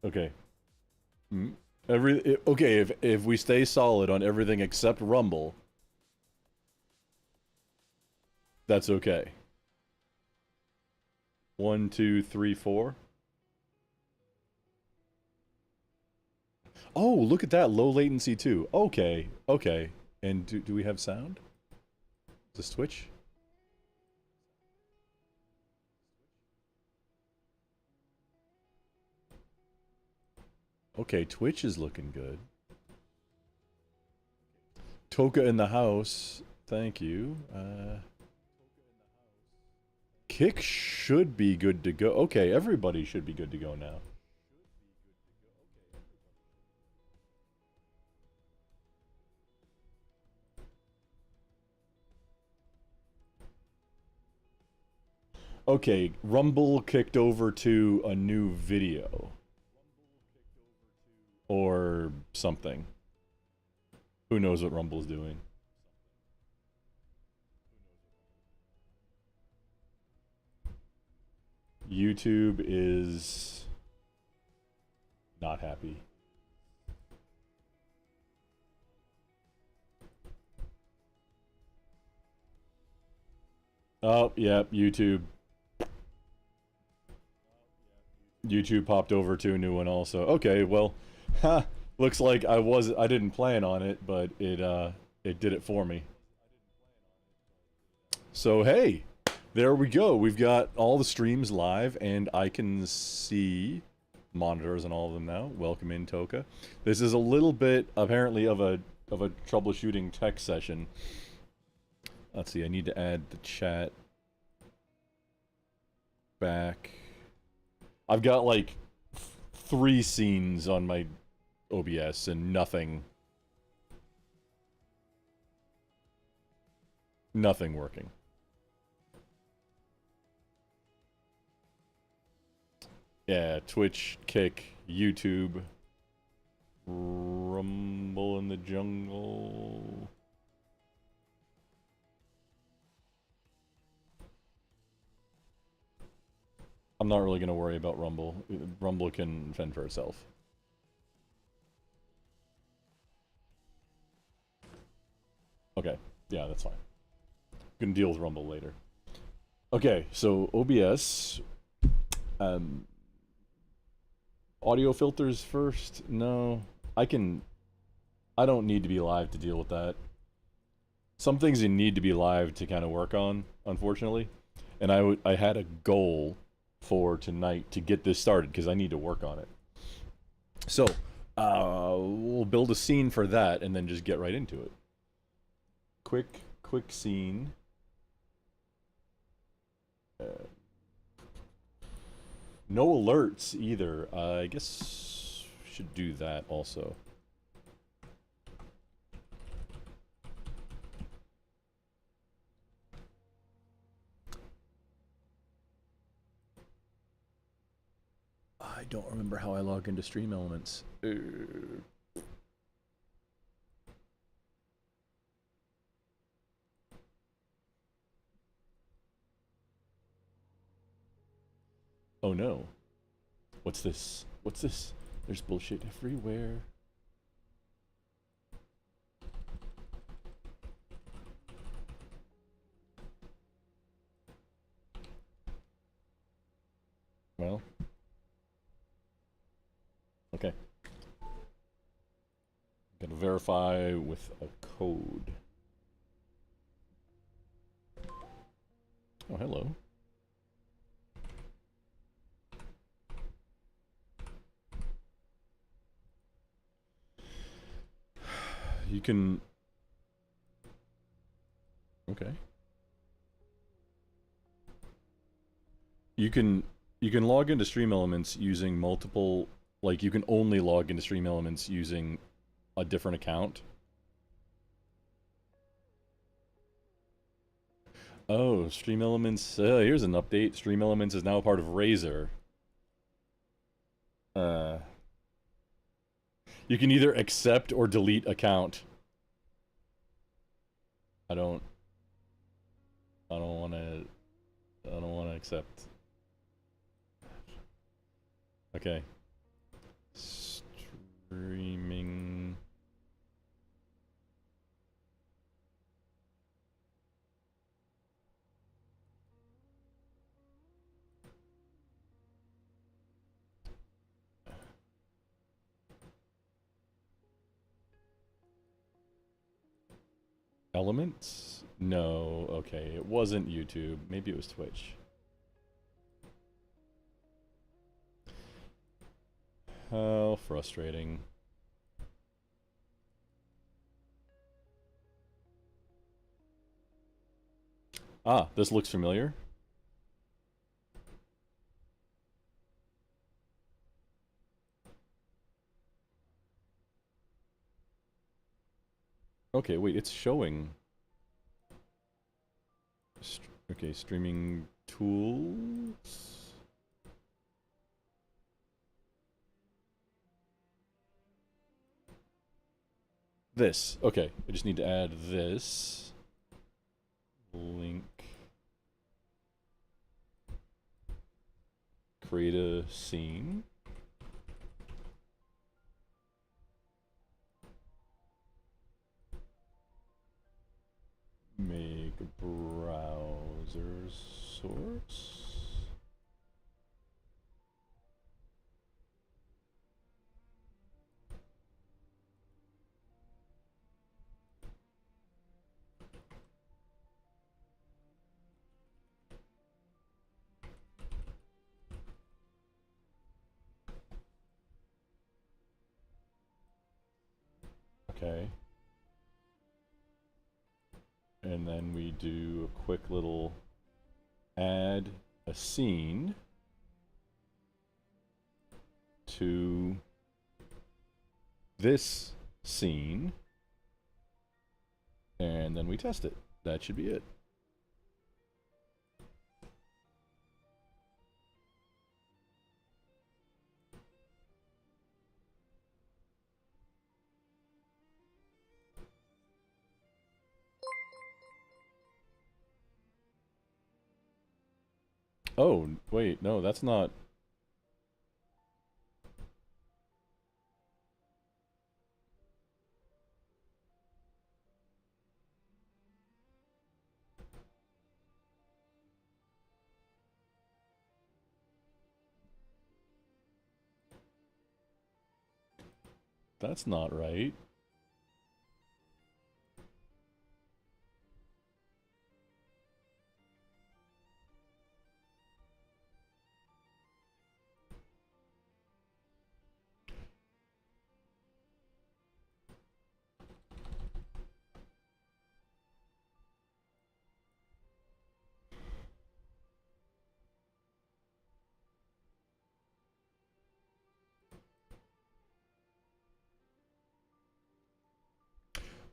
Okay. Okay, if we stay solid on everything except Rumble, that's okay. 1, 2, 3, 4. Oh, look at that, low latency too. Okay, okay. And do we have sound? Is this Twitch? Okay, Twitch is looking good. Toka in the house. Thank you. Kick should be good to go. Okay, everybody should be good to go now. Okay, Rumble kicked over to a new video. Or something. Who knows what Rumble's doing? YouTube is not happy. Oh, yeah, YouTube. YouTube popped over to a new one also. Okay, well, ha, looks like I didn't plan on it, but it did it for me. So hey, there we go. We've got all the streams live, and I can see monitors on all of them now. Welcome in, Toka. This is a little bit apparently of a troubleshooting tech session. Let's see. I need to add the chat back. I've got like 3 scenes on my OBS and nothing working. Yeah, Twitch, Kick, YouTube, Rumble in the Jungle. I'm not really going to worry about Rumble. Rumble can fend for itself. Okay, yeah, that's fine. We can deal with Rumble later. Okay, so OBS. Audio filters first? No. I don't need to be live to deal with that. Some things you need to be live to kind of work on, unfortunately. And I had a goal for tonight to get this started because I need to work on it. So, we'll build a scene for that and then just get right into it. Quick scene. No alerts either. I guess should do that also. I don't remember how I log into Stream Elements. Oh no. What's this? What's this? There's bullshit everywhere. Well. Okay. Gotta verify with a code. Oh, hello. You can... Okay. You can log into Stream Elements using multiple... Like, you can only log into Stream Elements using a different account. Oh, Stream Elements... here's an update. Stream Elements is now a part of Razer. You can either accept or delete account. I don't want to accept. Okay. Streaming. Elements? No, okay, it wasn't YouTube. Maybe it was Twitch. How frustrating. Ah, this looks familiar. Okay, wait, it's showing. Okay, streaming tools. This. Okay, I just need to add this. Link. Create a scene. Make browser source. Okay. And then we do a quick little add a scene to this scene, and then we test it. That should be it. Oh, wait, no, that's not... That's not right.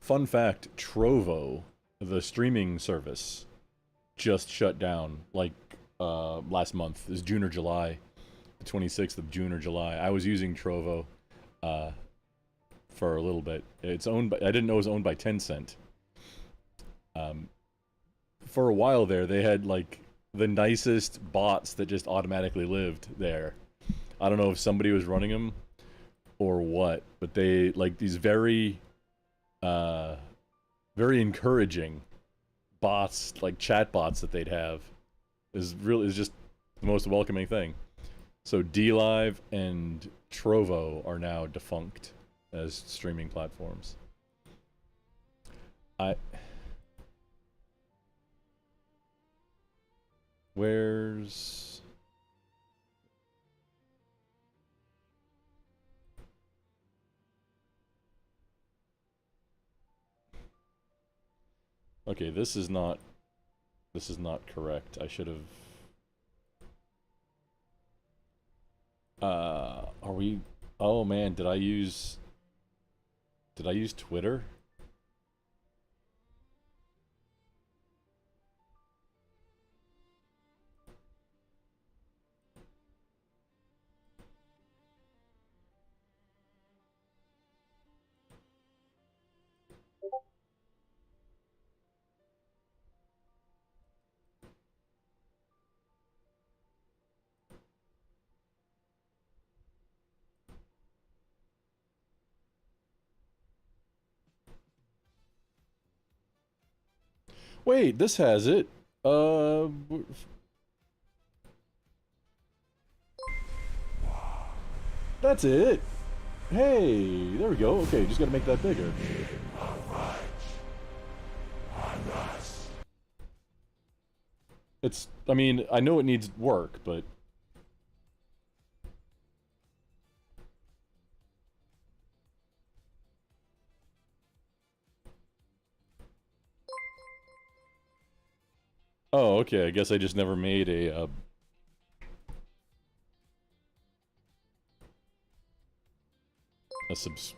Fun fact, Trovo, the streaming service, just shut down, like, last month. It was June or July. The 26th of June or July. I was using Trovo, for a little bit. It's owned by... I didn't know it was owned by Tencent. For a while there, they had, like, the nicest bots that just automatically lived there. I don't know if somebody was running them or what, but they, like, these very encouraging bots, like chat bots that they'd have, is just the most welcoming thing. So DLive and Trovo are now defunct as streaming platforms. Where's... Okay, this is not correct. I should have... are we... Oh man, did I use Twitter? Wait, this has it. That's it. Hey, there we go. Okay, just gotta make that bigger. It's, I mean, I know it needs work, but... Oh, okay, I guess I just never made a subs...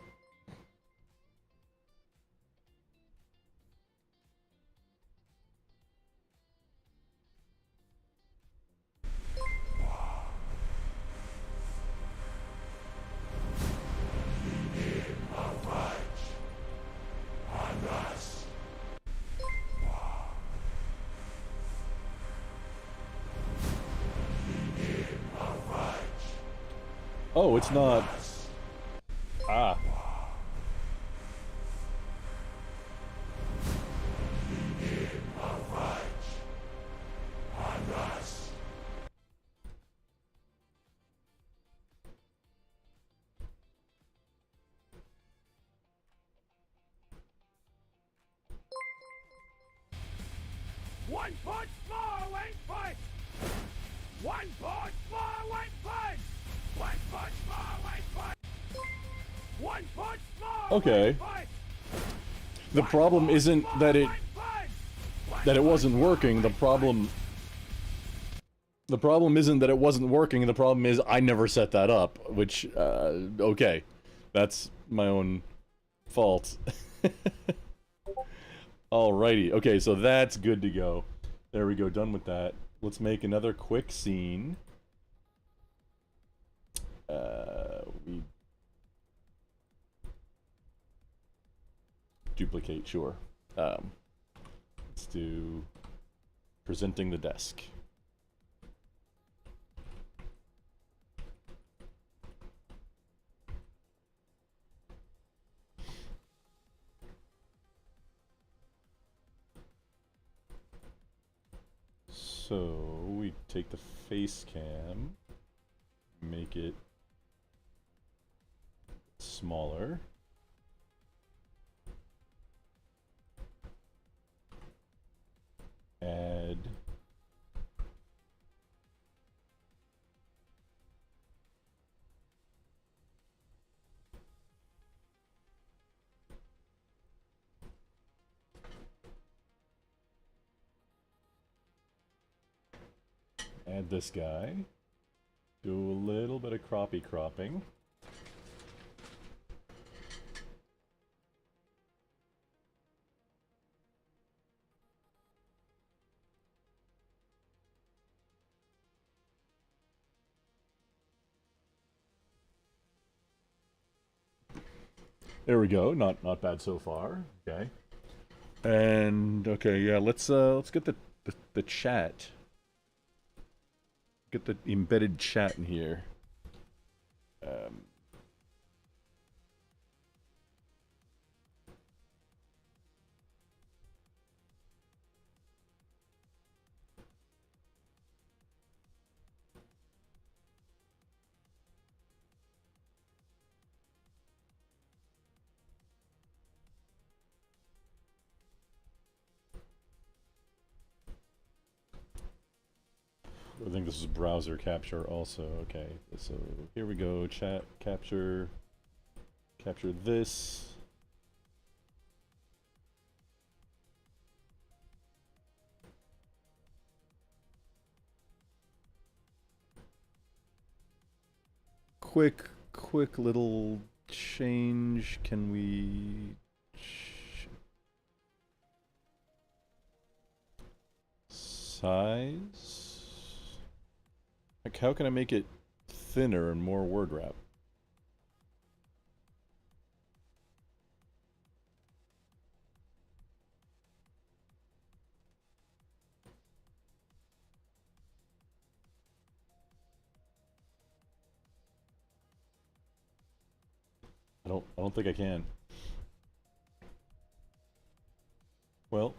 Oh, it's not... Ah. One punch more, wait fight! One punch more, wait fight! One punch more, wait fight! One punch more, Okay. wait fight! The problem isn't that it wasn't working. The problem isn't that it wasn't working. The problem is I never set that up, which okay. That's my own fault. Alrighty. Okay, so that's good to go. There we go, done with that. Let's make another quick scene. We duplicate, sure. Let's do presenting the desk. So we take the face cam, make it smaller. Add this guy. Do a little bit of cropping. There we go. Not bad so far. Okay. And okay, yeah, let's get the chat. Get the embedded chat in here. I think this is browser capture also. Okay, so here we go. Chat capture this. Quick little change. Can we size? Like, how can I make it thinner and more word wrap? I don't think I can. Well,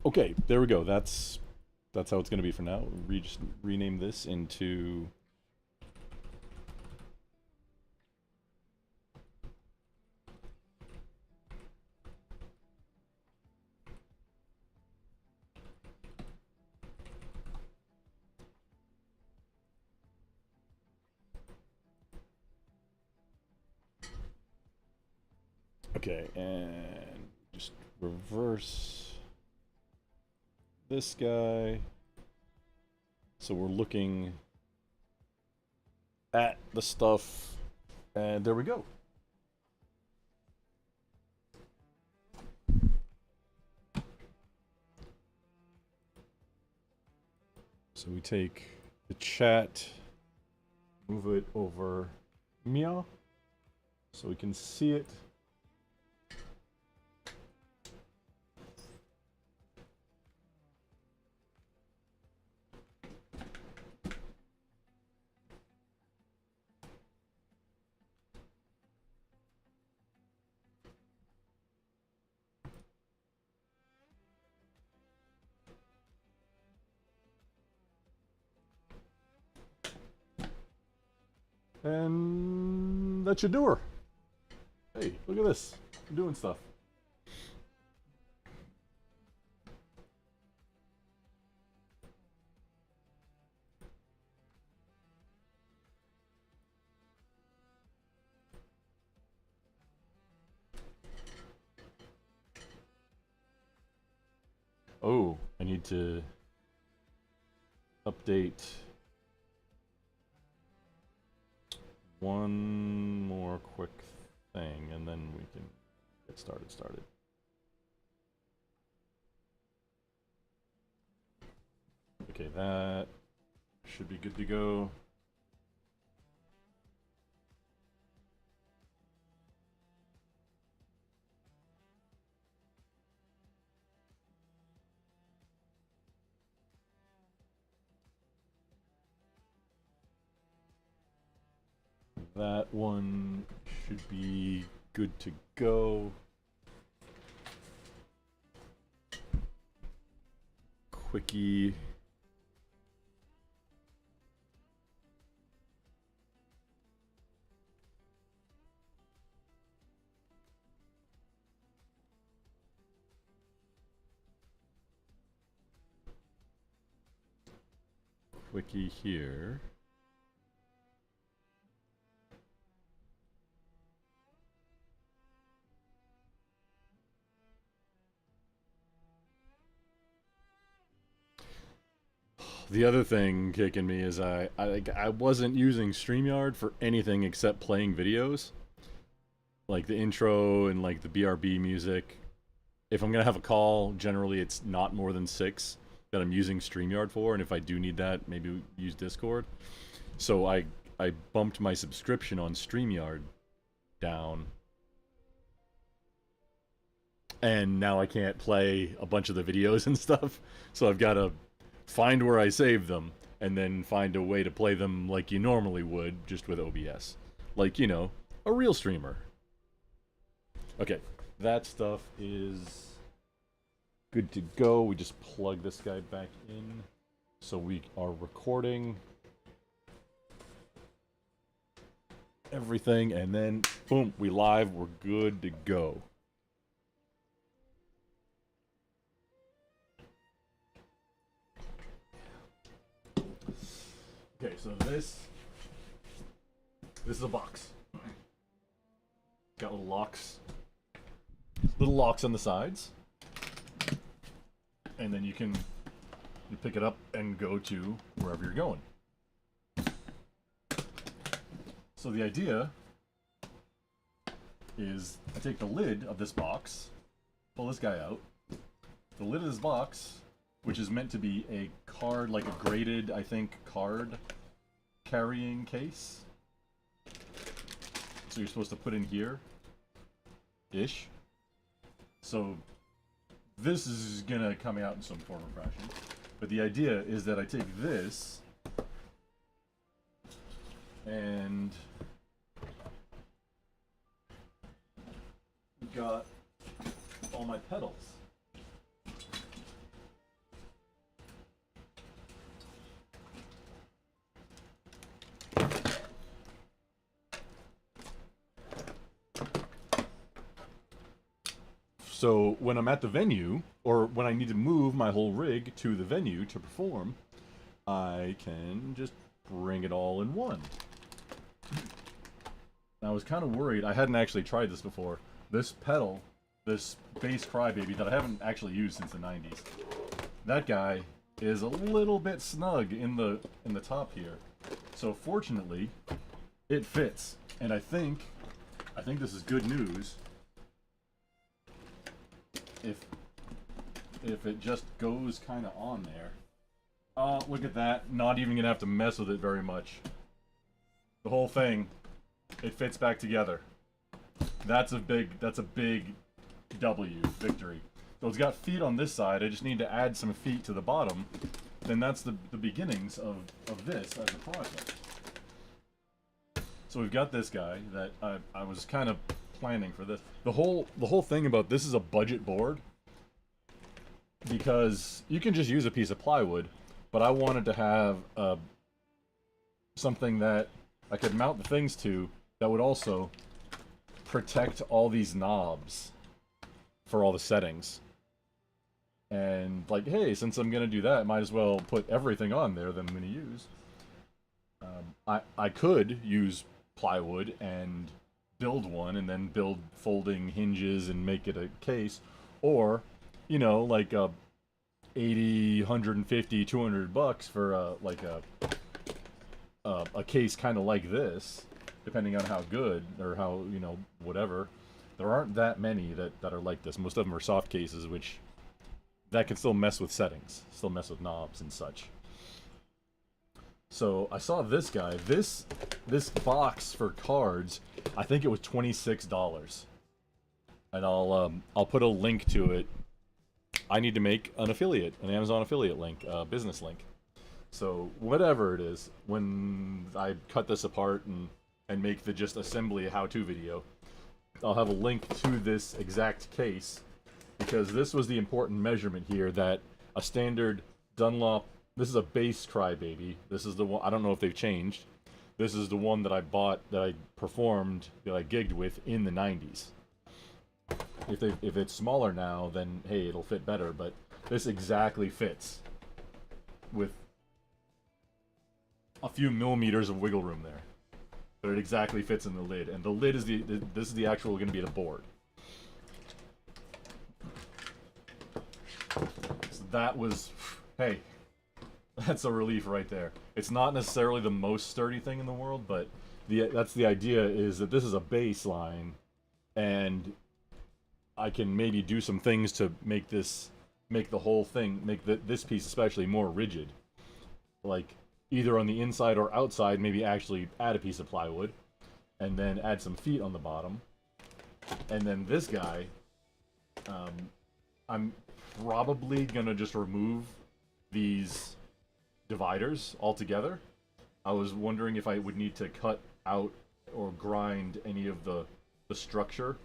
Okay, there we go. That's how it's going to be for now. Just rename this into... Okay, and just reverse this guy. So we're looking at the stuff, and there we go. So we take the chat, move it over Mia, so we can see it. And that should do her. Hey, look at this. I'm doing stuff. Oh, I need to update one more quick thing, and then we can get started. Okay, that should be good to go. That one should be good to go. Quickie. Quickie here. The other thing kicking me is I wasn't using StreamYard for anything except playing videos. Like the intro and like the BRB music. If I'm gonna have a call, generally it's not more than 6 that I'm using StreamYard for, and if I do need that, maybe use Discord. So I bumped my subscription on StreamYard down. And now I can't play a bunch of the videos and stuff. So I've got to find where I saved them, and then find a way to play them like you normally would, just with OBS. Like, you know, a real streamer. Okay, that stuff is good to go. We just plug this guy back in. So we are recording everything, and then, boom, we live, we're good to go. Okay, so this is a box. Got little locks on the sides, and then you pick it up and go to wherever you're going. So the idea is I take the lid of this box, pull this guy out. The lid of this box, which is meant to be a card, like a graded, I think, card carrying case. So you're supposed to put in here-ish. So this is gonna come out in some form or fashion. But the idea is that I take this and got all my pedals. So when I'm at the venue, or when I need to move my whole rig to the venue to perform, I can just bring it all in one. I was kind of worried. I hadn't actually tried this before. This pedal, this bass crybaby that I haven't actually used since the 90s, that guy is a little bit snug in the top here. So fortunately, it fits, and I think this is good news. If it just goes kind of on there. Oh, look at that! Not even gonna have to mess with it very much. The whole thing, it fits back together. That's a big W victory. So it's got feet on this side. I just need to add some feet to the bottom. Then that's the beginnings of this as a project. So we've got this guy that I was kind of planning for this. The whole thing about this is a budget board because you can just use a piece of plywood, but I wanted to have something that I could mount the things to that would also protect all these knobs for all the settings. And like, hey, since I'm gonna do that, might as well put everything on there that I'm gonna use. I could use plywood and build one and then build folding hinges and make it a case, or you know, like a 80, 150, 200 bucks for like a case kind of like this, depending on how good or how, you know, whatever. There aren't that many that are like this. Most of them are soft cases, which that can still mess with settings, still mess with knobs and such. So I saw this guy, this box for cards. I think it was $26, and I'll put a link to it. I need to make an Amazon affiliate link, business link. So whatever it is, when I cut this apart and make the just assembly how-to video, I'll have a link to this exact case, because this was the important measurement here, that a standard Dunlop, this is a bass crybaby. This is the one, I don't know if they've changed. This is the one that I bought, that I performed, that I gigged with in the 90s. If it's smaller now, then hey, it'll fit better, but this exactly fits with a few millimeters of wiggle room there. But it exactly fits in the lid, and the lid is this is the actual going to be the board. So that was, hey, that's a relief right there. It's not necessarily the most sturdy thing in the world, but that's the idea, is that this is a baseline, and I can maybe do some things to make the whole thing, this piece especially more rigid. Like, either on the inside or outside, maybe actually add a piece of plywood, and then add some feet on the bottom. And then this guy, I'm probably gonna just remove these dividers altogether. I was wondering if I would need to cut out or grind any of the structure,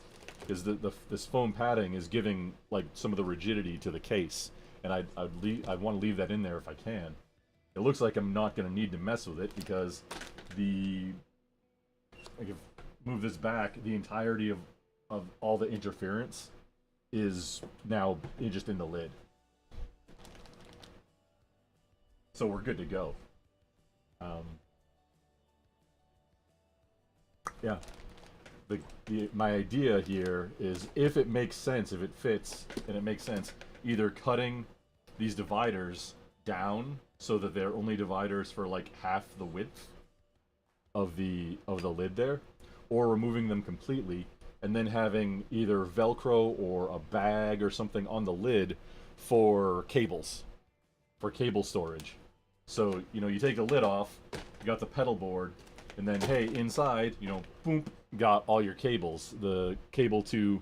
because this foam padding is giving like some of the rigidity to the case, and I'd want to leave that in there if I can. It looks like I'm not going to need to mess with it, because I can move this back, the entirety of all the interference is now just in the lid. So we're good to go. Yeah. My idea here is, if it makes sense, if it fits and it makes sense, either cutting these dividers down so that they're only dividers for like half the width of the lid there, or removing them completely and then having either Velcro or a bag or something on the lid for cables, for cable storage. So, you know, you take the lid off, you got the pedal board, and then, hey, inside, you know, boom, got all your cables. The cable to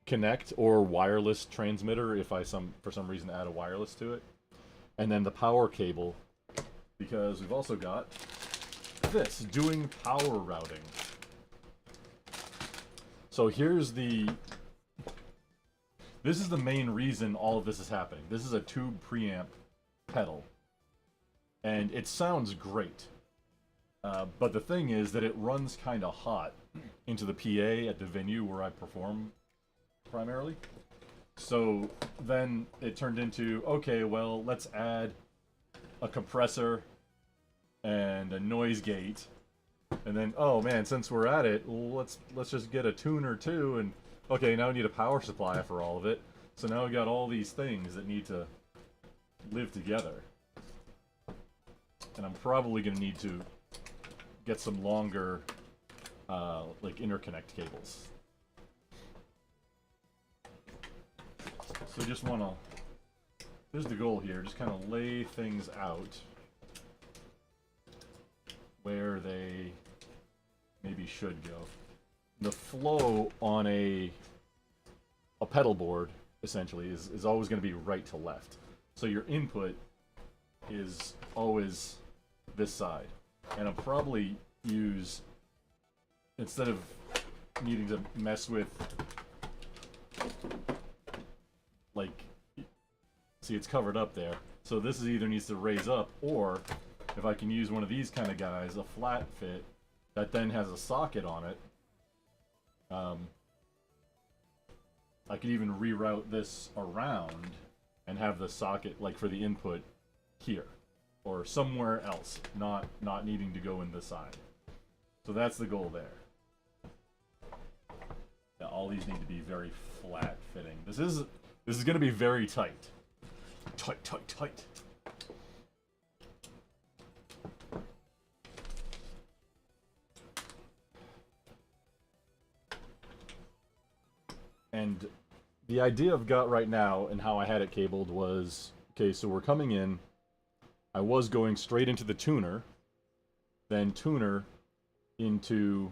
connect, or wireless transmitter, if I for some reason add a wireless to it. And then the power cable, because we've also got this, doing power routing. So this is the main reason all of this is happening. This is a tube preamp pedal, and it sounds great. But the thing is that it runs kind of hot into the PA at the venue where I perform. primarily. So then it turned into, okay, well, let's add a compressor and a noise gate. And then, oh man, since we're at it, let's just get a tuner too. And okay, now we need a power supply for all of it. So now we got all these things that need to live together. And I'm probably going to need to get some longer, like, interconnect cables. So just want to, here's the goal here, just kind of lay things out where they maybe should go. The flow on a pedal board, essentially, is always going to be right to left. So your input is always this side. And I'll probably use, instead of needing to mess with, like, see, it's covered up there. So this is either needs to raise up, or if I can use one of these kind of guys, a flat fit, that then has a socket on it, I could even reroute this around and have the socket, like, for the input here or somewhere else, not needing to go in this side. So that's the goal there. Yeah, all these need to be very flat fitting. This is going to be very tight. Tight. And the idea I've got right now and how I had it cabled was, okay, so we're coming in, I was going straight into the tuner, then tuner into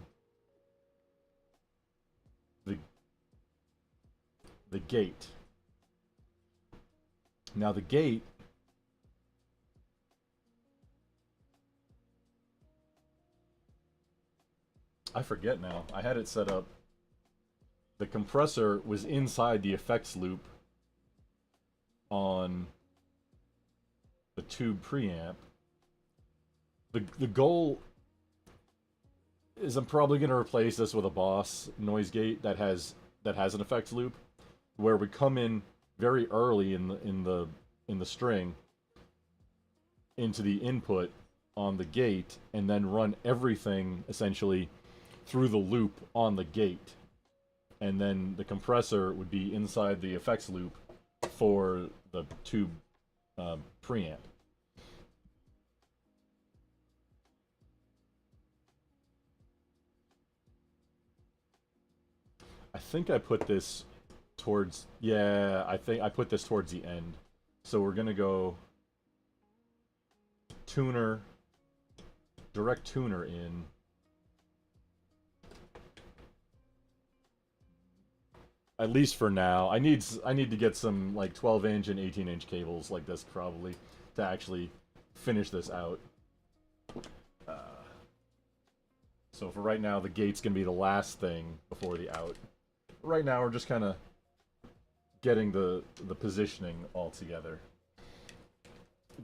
the gate. Now the gate, I forget now, I had it set up, the compressor was inside the effects loop on the tube preamp. The goal is I'm probably going to replace this with a Boss noise gate that has an effects loop, where we come in very early in the string into the input on the gate, and then run everything essentially through the loop on the gate. And then the compressor would be inside the effects loop for the tube preamp. I think I put this towards, yeah, I think I put this towards the end. So we're gonna go tuner, direct tuner in. At least for now. I need to get some like 12-inch and 18-inch cables like this probably to actually finish this out. So for right now, the gate's gonna be the last thing before the out. Right now, we're just kind of getting the positioning all together.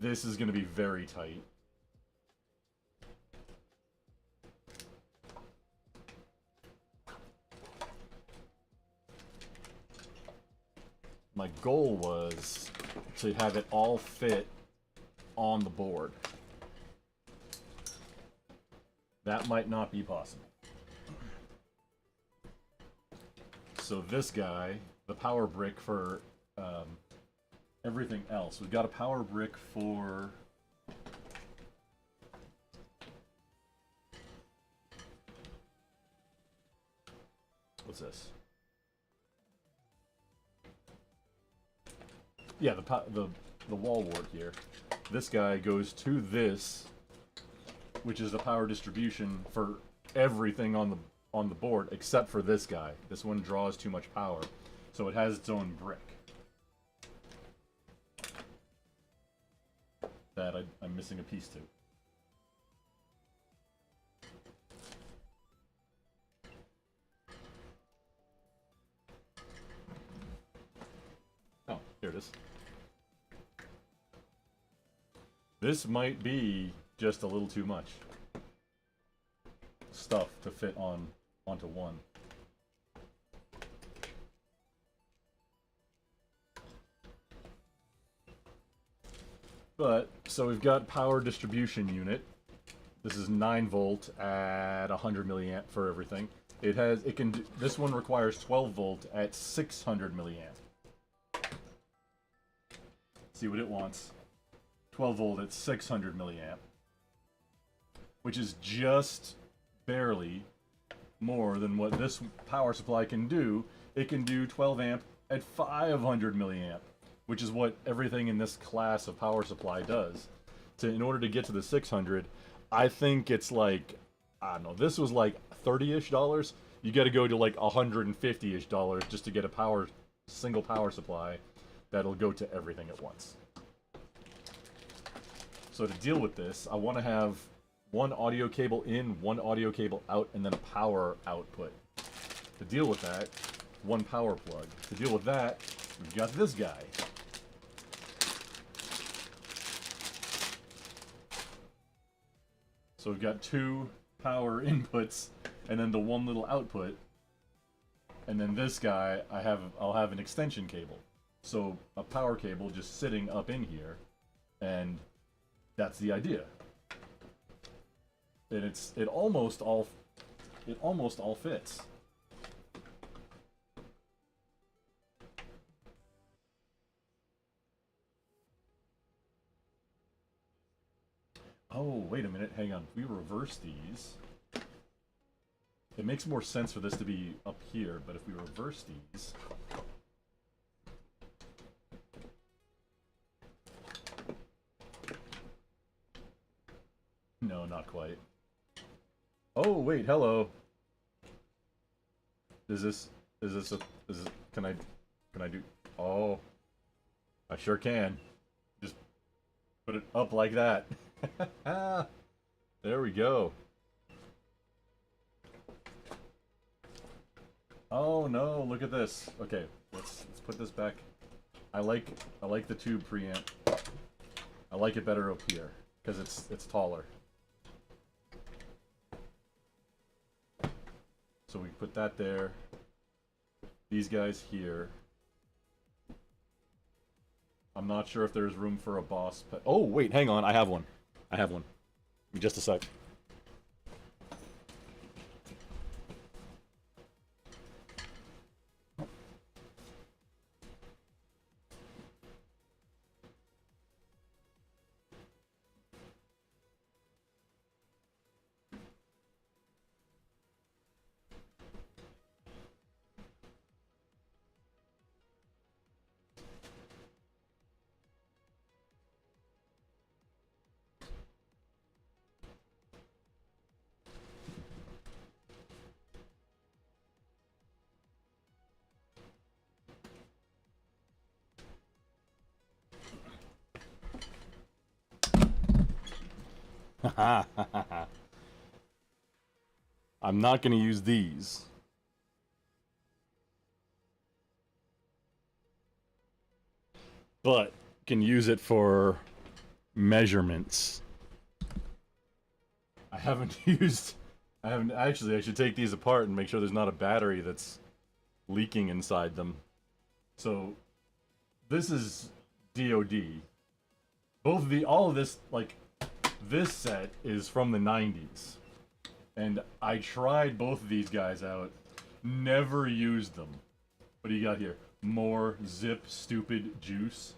This is gonna be very tight. My goal was to have it all fit on the board. That might not be possible. So this guy, the power brick for everything else. We've got a power brick for what's this? Yeah, the wall wart here. This guy goes to this, which is the power distribution for everything on the board except for this guy. This one draws too much power, so it has its own brick that I'm missing a piece to. Oh, here it is. This might be just a little too much stuff to fit onto one. But, so we've got power distribution unit. This is 9 volt at 100 milliamp for everything. This one requires 12 volt at 600 milliamp. See what it wants. 12 volt at 600 milliamp. Which is just barely more than what this power supply can do. It can do 12 amp at 500 milliamp, which is what everything in this class of power supply does. In order to get to the 600, I think it's like, I don't know, this was like $30-ish. You got to go to like $150-ish just to get a single power supply that'll go to everything at once. So to deal with this, I want to have one audio cable in, one audio cable out, and then a power output. To deal with that, one power plug. To deal with that, we've got this guy. So we've got 2 power inputs, and then the one little output. And then this guy, I'll have an extension cable. So a power cable just sitting up in here, and that's the idea. And it almost all fits. Oh, wait a minute, hang on. If we reverse these, it makes more sense for this to be up here, but if we reverse these, no, not quite. Oh, wait, hello. Can I do, oh, I sure can. Just put it up like that. There we go. Oh no, look at this. Okay, let's put this back. I like the tube preamp. I like it better up here because it's taller. So we put that there. These guys here. I'm not sure if there's room for a boss. Oh wait, hang on. I have one. I have one. Give me just a sec. I'm not going to use these. But can use it for measurements. I haven't actually, I should take these apart and make sure there's not a battery that's leaking inside them. So this is DOD. All of this, like, this set is from the 90s. And I tried both of these guys out. Never used them. What do you got here? More zip stupid juice.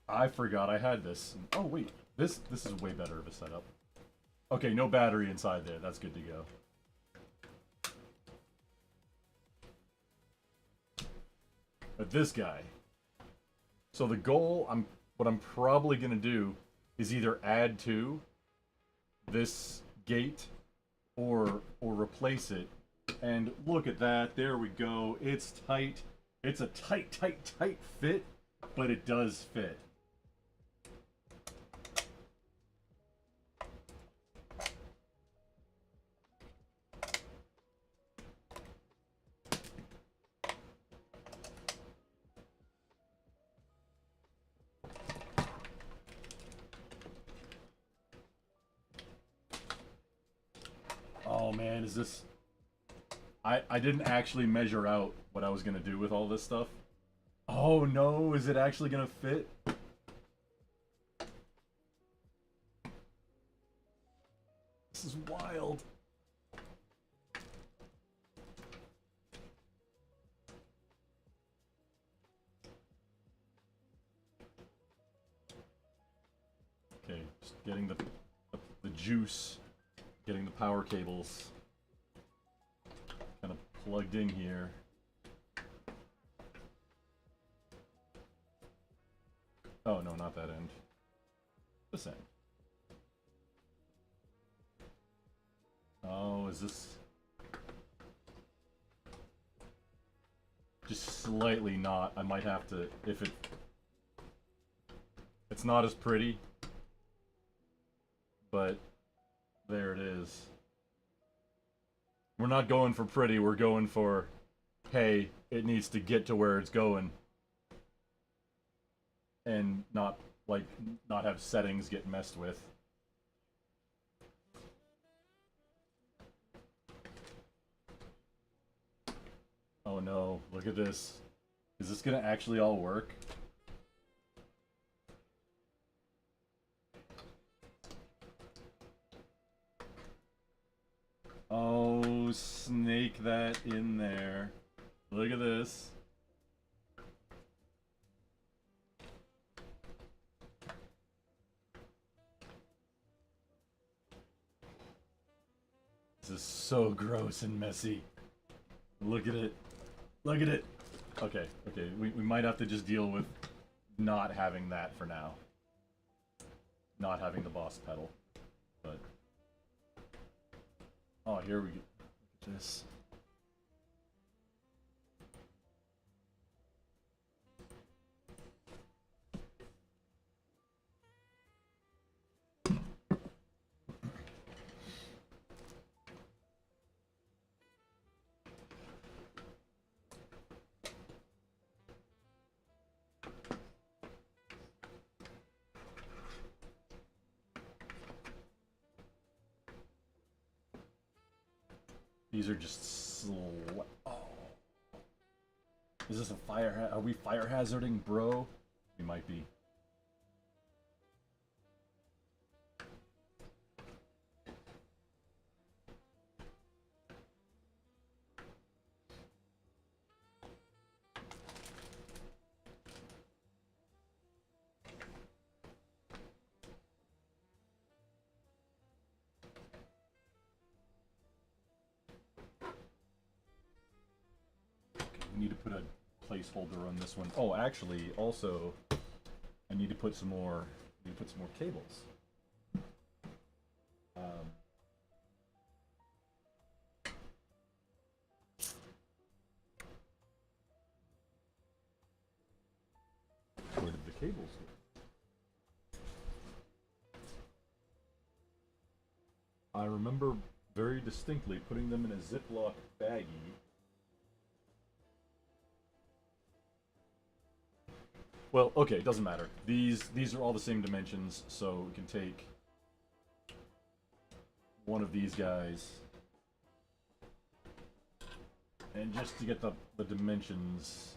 I forgot I had this. Oh wait, this is way better of a setup. Okay, no battery inside there. That's good to go. But this guy. So the goal, what I'm probably gonna do is either add to this gate or replace it. And look at that, there we go. It's tight. It's a tight fit, but it does fit. Oh man, is this... I didn't actually measure out what I was going to do with all this stuff. Oh no, is it actually going to fit? This is wild. Okay, just getting the juice, getting the power cables kind of plugged in here. Oh no, not that end. This end. Oh, is this just slightly not? I might have to, if it's not as pretty, but there it is. We're not going for pretty, we're going for, hey, it needs to get to where it's going. And not, like, not have settings get messed with. Oh no, look at this. Is this gonna actually all work? Oh, snake that in there. Look at this. This is so gross and messy. Look at it. Look at it. Okay, okay. We might have to just deal with not having that for now. Not having the boss pedal. But... oh, here we go. Look at this. These are just oh. Is this a fire are we fire hazarding, bro? We might be. We need to put a placeholder on this one. Oh, actually, also, I need to put some more. Cables. Where did the cables go? I remember very distinctly putting them in a Ziploc baggie. Well, okay, it doesn't matter. These are all the same dimensions, so we can take one of these guys. And just to get the dimensions...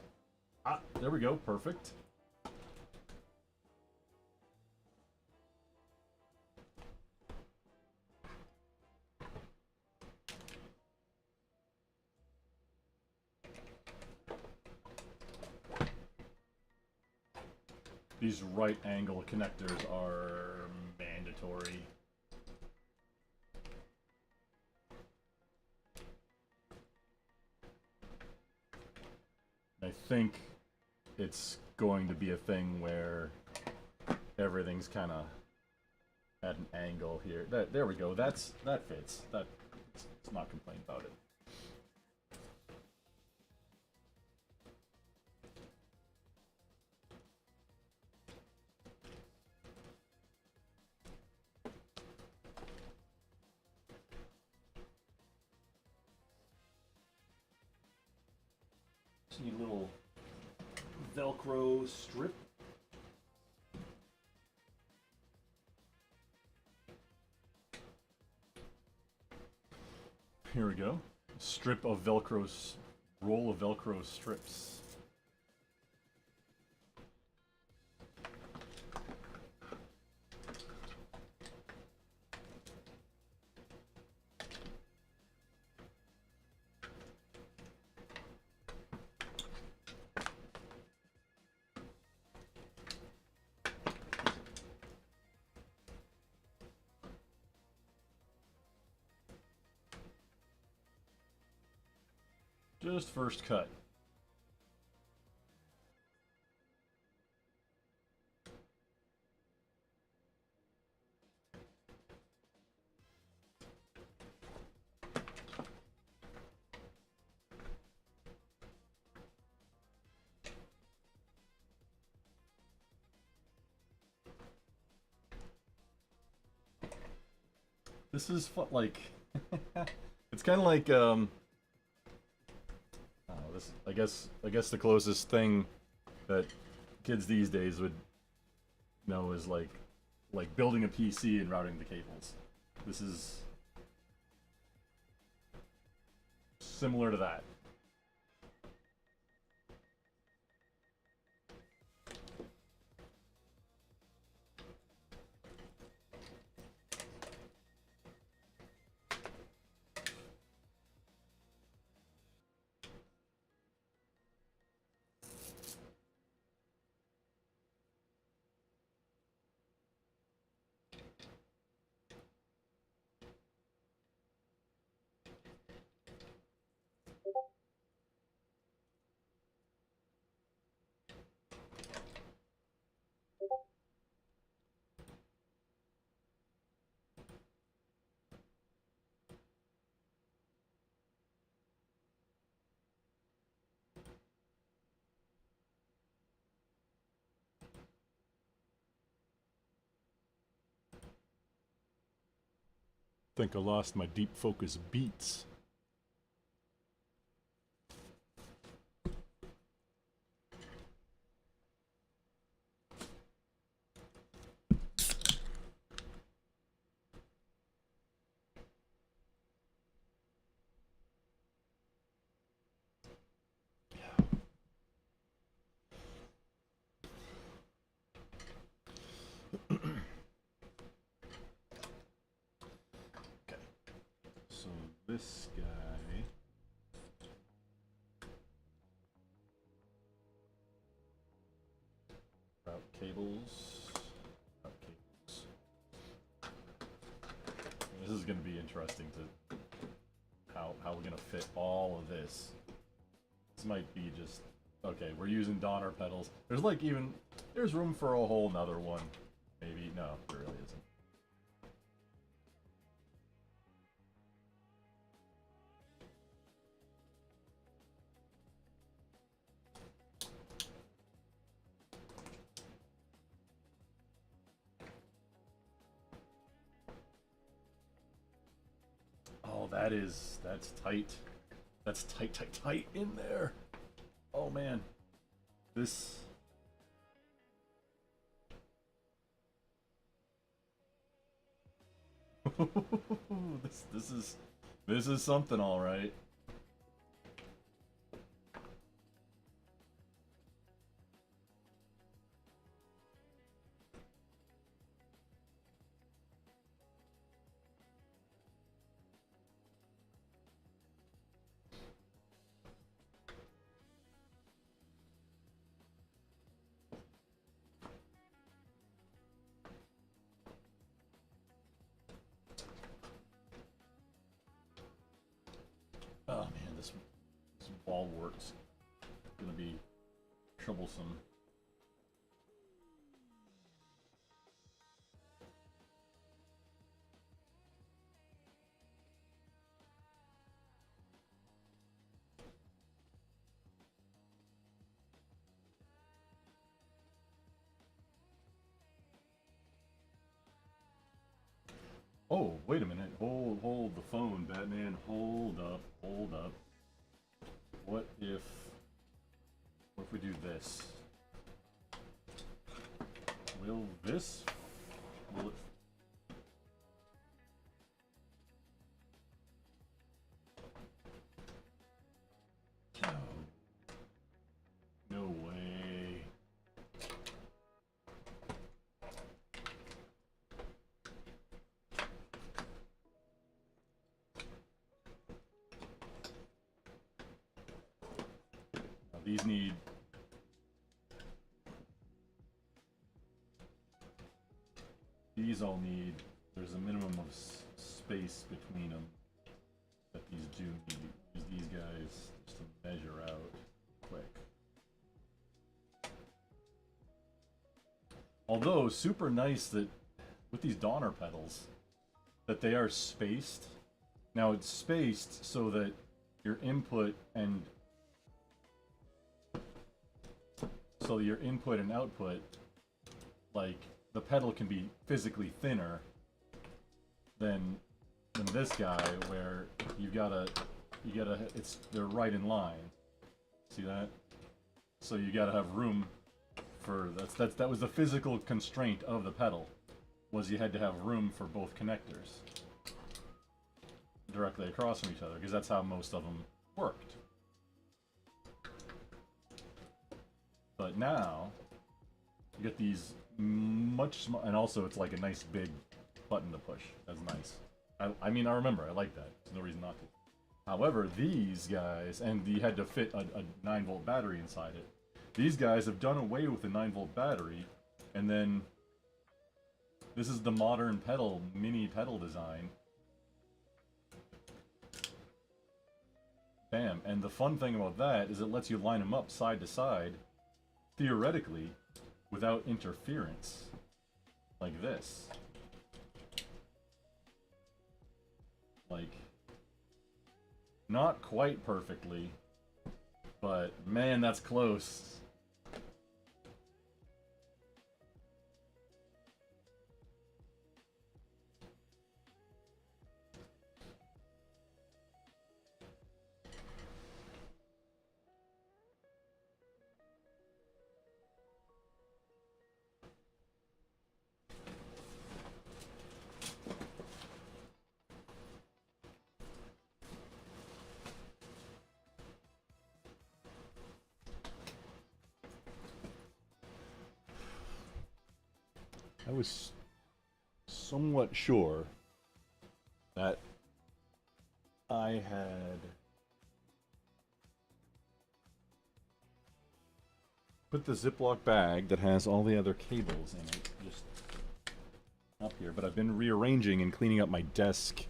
ah, there we go, perfect. These right angle connectors are mandatory. I think it's going to be a thing where everything's kind of at an angle here. There we go. That fits. Let's not complain about it. Just need a little Velcro strip. Here we go. Strip of Velcro, roll of Velcro strips. Just first cut. This is fun, like, it's kind of like, this, I guess the closest thing that kids these days would know is like building a PC and routing the cables. This is similar to that. Think I lost my deep focus beats. So this guy route cables. This is going to be interesting to how we're going to fit all of this. This might be just okay. We're using Donner pedals. There's like there's room for a whole nother one. Maybe no, there really isn't. Oh, that's tight. That's tight in there. Oh man, this. this is something, all right. Oh man, this ball wart's gonna be troublesome. Oh, wait a minute. Hold the phone, Batman. Hold up. What if we do this? Will it? No way. Now these need. These all need. There's a minimum of space between them that these do need. Use these guys. There's to measure out quick. Although, super nice that with these Donner pedals, that they are spaced. Now it's spaced so that your input and output, like the pedal can be physically thinner than this guy, where they're right in line. See that? So you gotta have room for that was the physical constraint of the pedal, was you had to have room for both connectors directly across from each other, because that's how most of them worked. But now you get these much smaller, and also it's like a nice big button to push. That's nice. I mean, I remember, I like that. There's no reason not to. However, these guys, and you had to fit a 9-volt battery inside it. These guys have done away with the 9-volt battery, and then this is the modern pedal, mini pedal design. Bam. And the fun thing about that is it lets you line them up side to side, theoretically, without interference. Like this. Like, not quite perfectly, but man, that's close. I was somewhat sure that I had put the Ziploc bag that has all the other cables in it just up here, but I've been rearranging and cleaning up my desk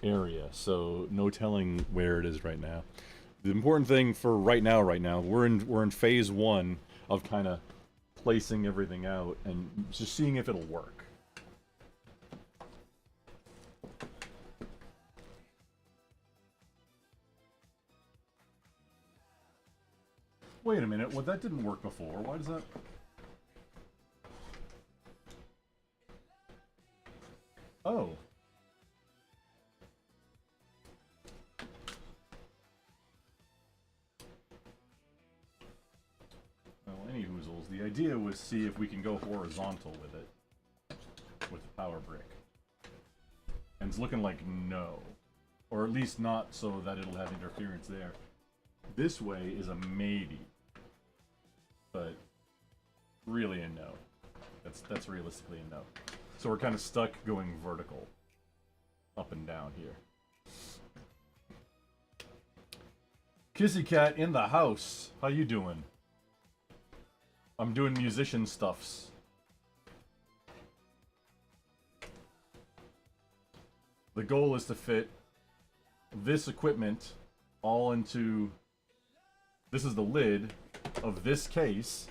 area, so no telling where it is right now. The important thing for right now, we're in phase 1 of kind of placing everything out and just seeing if it'll work. Wait a minute, well that didn't work before. Why does that... Oh. Well, any hoozles. The idea was see if we can go horizontal with it. With the power brick. And it's looking like no. Or at least not so that it'll have interference there. This way is a maybe. But really a no. That's realistically a no. So we're kind of stuck going vertical. Up and down here. Kissy Cat in the house. How you doing? I'm doing musician stuffs. The goal is to fit this equipment all into... This is the lid of this case,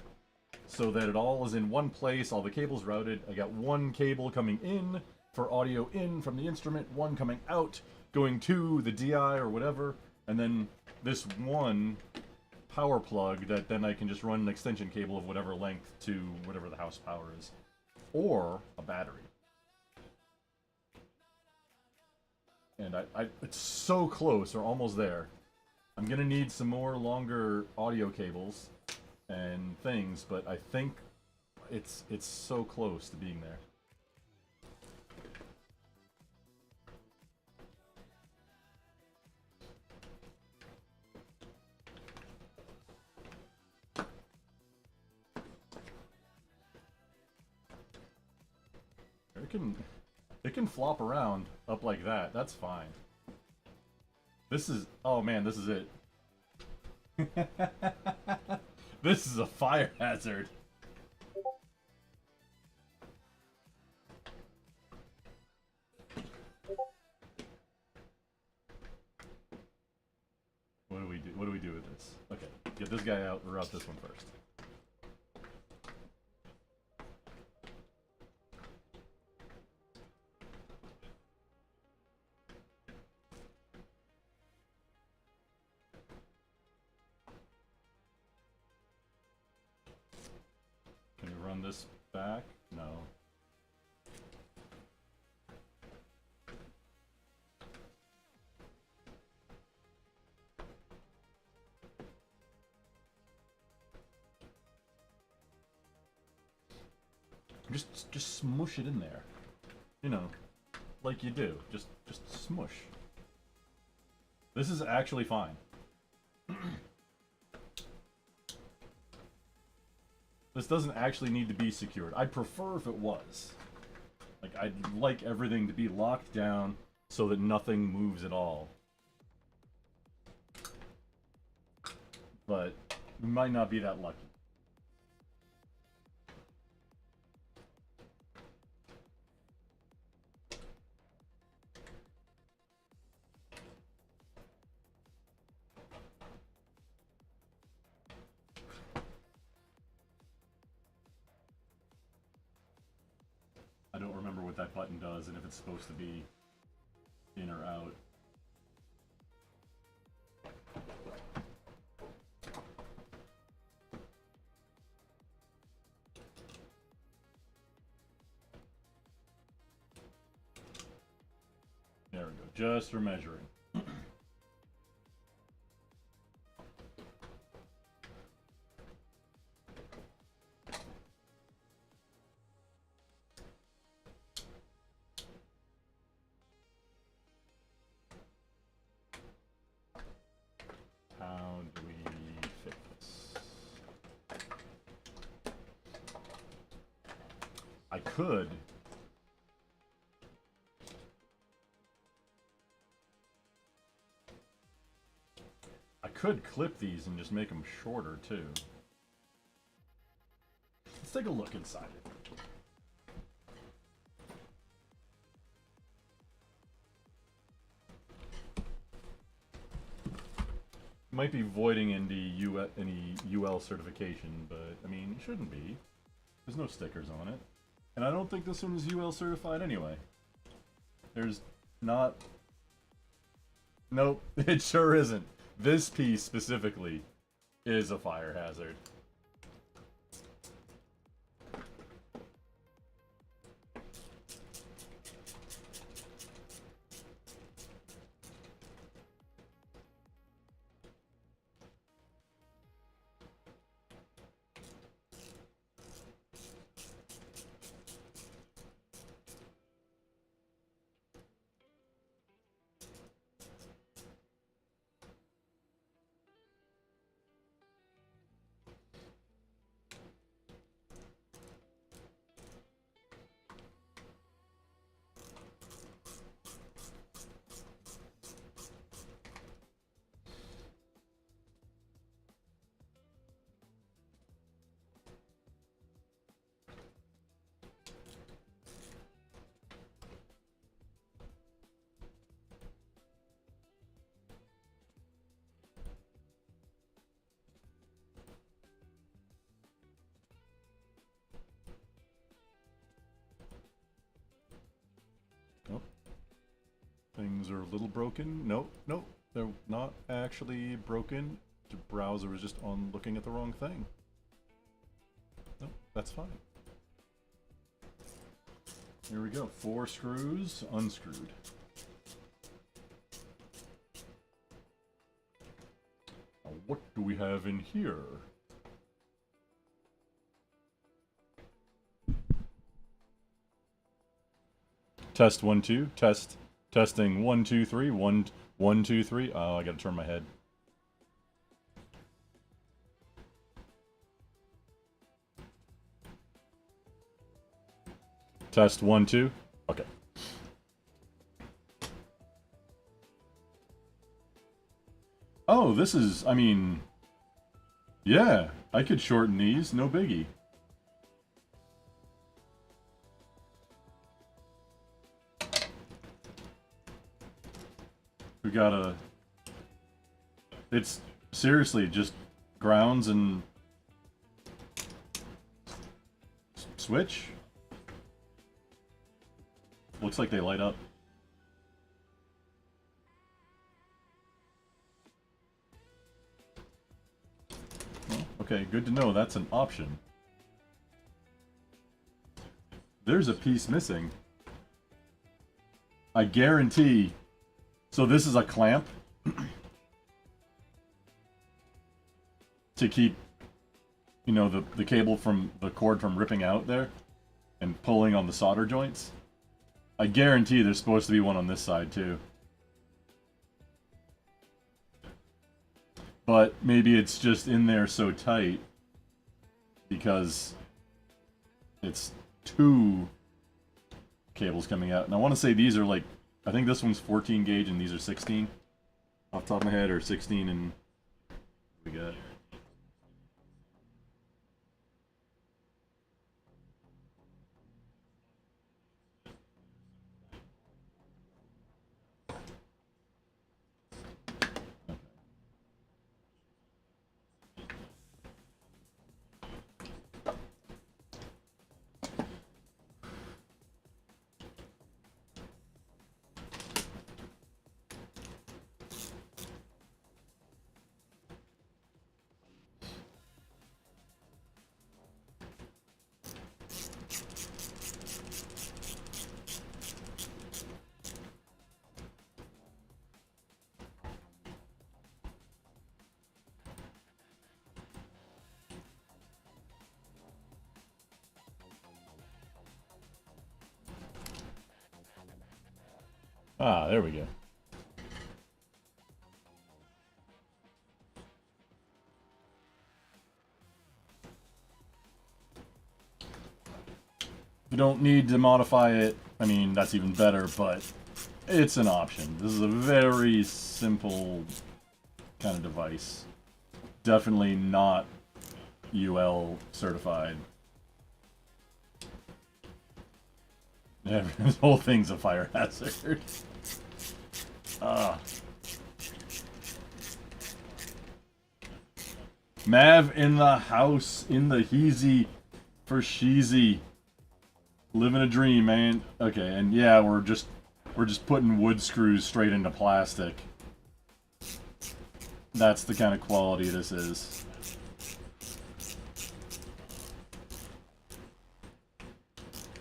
so that it all is in one place, all the cables routed. I got one cable coming in for audio in from the instrument, one coming out, going to the DI or whatever, and then this one power plug that then I can just run an extension cable of whatever length to whatever the house power is. Or a battery. And it's so close, or almost there. I'm gonna need some more longer audio cables and things, but I think it's so close to being there. It can flop around up like that. That's fine. This is... Oh man, this is it. This is a fire hazard. What do we what do we do with this? Okay, get this guy out. Route this one first. Can we run this back? No. Just smush it in there. You know, like you do. Just smush. This is actually fine. This doesn't actually need to be secured. I'd prefer if it was. Like, I'd like everything to be locked down so that nothing moves at all. But we might not be that lucky. I don't remember what that button does and if it's supposed to be in or out. There we go, just for measuring. How do we fix this? I could. I could clip these and just make them shorter too. Let's take a look inside it. Might be voiding any UL certification, but I mean, it shouldn't be. There's no stickers on it. And I don't think this one is UL certified anyway. There's not... Nope, it sure isn't. This piece specifically is a fire hazard. Nope. Things are a little broken. Nope, nope. They're not actually broken. The browser was just on looking at the wrong thing. Nope, that's fine. Here we go. 4 screws unscrewed. Now, what do we have in here? Test 1 2. Testing 1 2 3. 1 2 3. Oh, I gotta turn my head. Test 1 2. Okay. Oh, this is, I mean, yeah, I could shorten these, no biggie. We got a, it's Seriously, just grounds and switch. Looks like they light up. Well, okay, good to know that's an option. There's a piece missing. I guarantee. So this is a clamp to keep, you know, the cable from the cord from ripping out there and pulling on the solder joints. I guarantee there's supposed to be one on this side too. But maybe it's just in there so tight because it's two cables coming out. And I want to say these are like, I think this one's 14 gauge and these are 16 off the top of my head, or 16 and we got. Ah, there we go. If you don't need to modify it, I mean, that's even better, but it's an option. This is a very simple kind of device. Definitely not UL certified. Yeah, this whole thing's a fire hazard. Mav in the house, in the heezy for sheezy. Living a dream, man. Okay, and yeah, we're just putting wood screws straight into plastic. That's the kind of quality this is.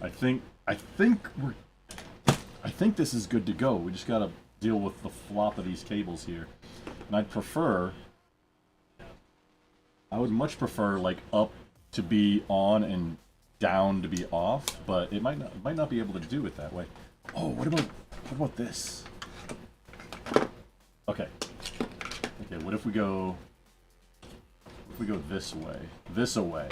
I think this is good to go. We just gotta deal with the flop of these cables here. And I would much prefer like up to be on and down to be off, but it might not be able to do it that way. Oh, what about this? Okay. Okay, what if we go this way? This away.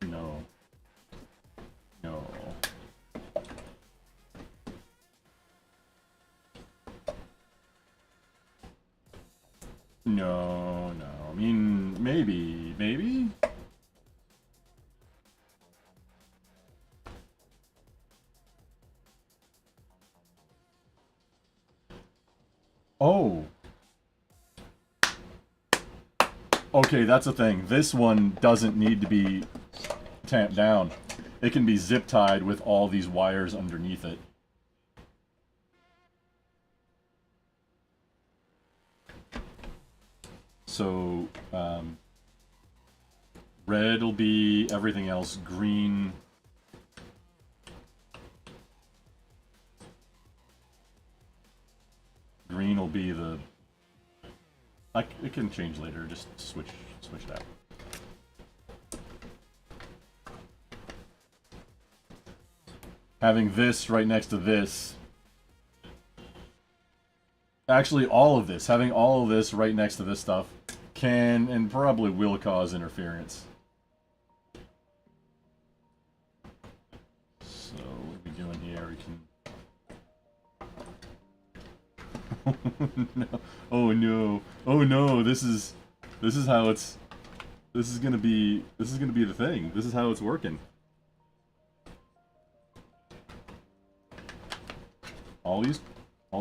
No. No. No, no. I mean, maybe? Oh. Okay, that's a thing. This one doesn't need to be tamped down. It can be zip tied with all these wires underneath it. So, red will be everything else. Green. Green will be the. It can change later. Just switch it out. Having this right next to this. Actually, all of this. Having all of this right next to this stuff can and probably will cause interference. So what are we doing here? We can. No. Oh no! Oh no! This is how it's. This is gonna be the thing. This is how it's working. all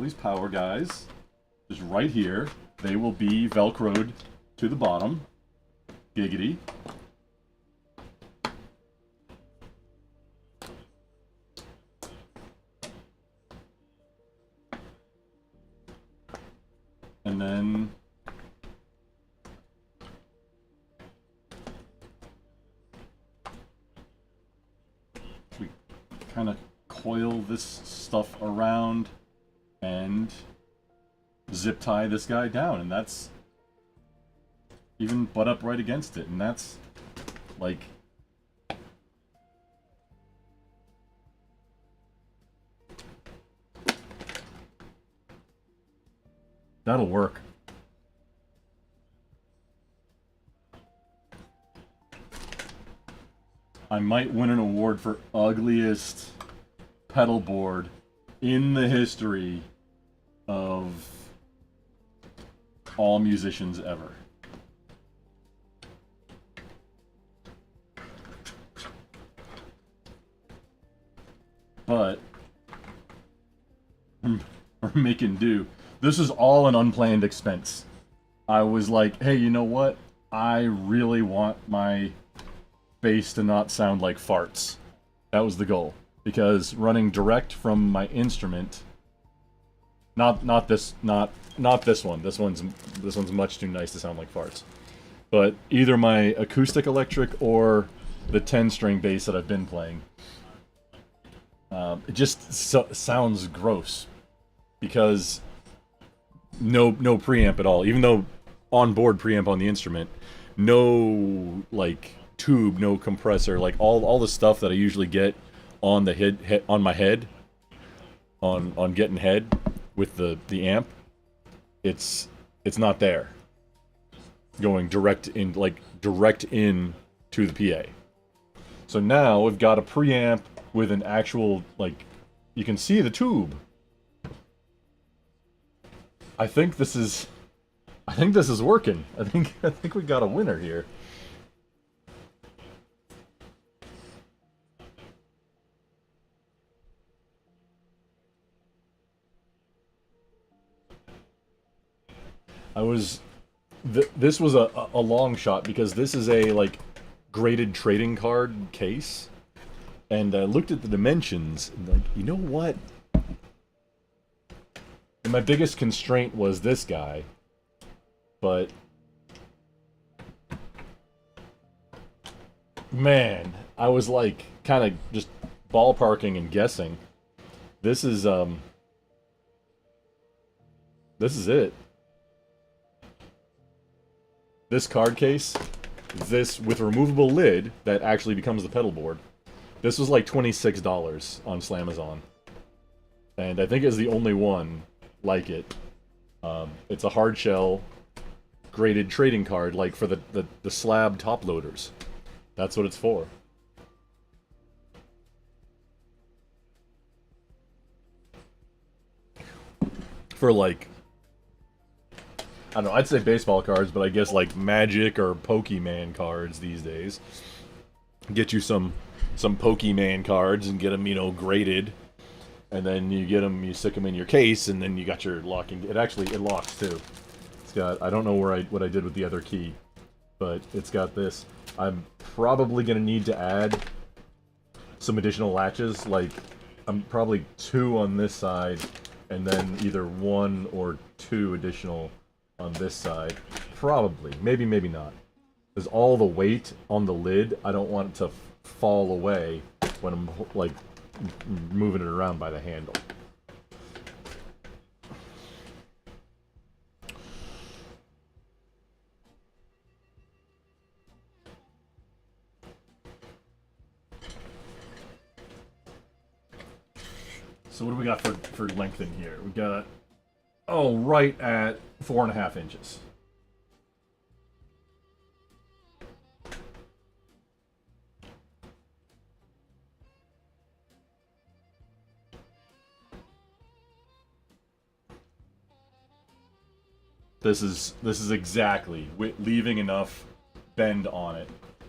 these power guys, just right here, they will be velcroed to the bottom. Giggity. And then we kind of coil this stuff around and zip tie this guy down, and that's even butt up right against it, and that's like that'll work. I might win an award for ugliest pedal board in the history of all musicians ever. But we're making do. This is all an unplanned expense. I was like, hey, you know what? I really want my bass to not sound like farts. That was the goal. Because running direct from my instrument, not this one. This one's much too nice to sound like farts. But either my acoustic electric or the 10-string bass that I've been playing, it just sounds gross because no preamp at all. Even though onboard preamp on the instrument, no like tube, no compressor, like all the stuff that I usually get on the head on my head, on getting head with the amp, it's not there. Going direct in to the PA. So now we've got a preamp with an actual, like, you can see the tube. I think this is working. I think we got a winner here. This was a long shot because this is a like graded trading card case, and I looked at the dimensions and like, you know what? And my biggest constraint was this guy, but man, I was like kind of just ballparking and guessing. This is it. This card case, this with removable lid that actually becomes the pedal board. This was like $26 on Slamazon, and I think it's the only one like it. It's a hard shell graded trading card, like for the slab top loaders. That's what it's for. For like, I don't know, I'd say baseball cards, but I guess like Magic or Pokemon cards these days. Get you some Pokemon cards and get them, you know, graded. And then you get them, you stick them in your case, and then you got your locking. It locks too. It's got, I don't know what I did with the other key, but it's got this. I'm probably gonna need to add some additional latches, like I'm probably 2 on this side, and then either 1 or 2 additional on this side. Probably. Maybe not. There's all the weight on the lid. I don't want it to fall away when I'm, like, moving it around by the handle. So what do we got for length in here? We got, oh, right at 4.5 inches. This is exactly leaving enough bend on it.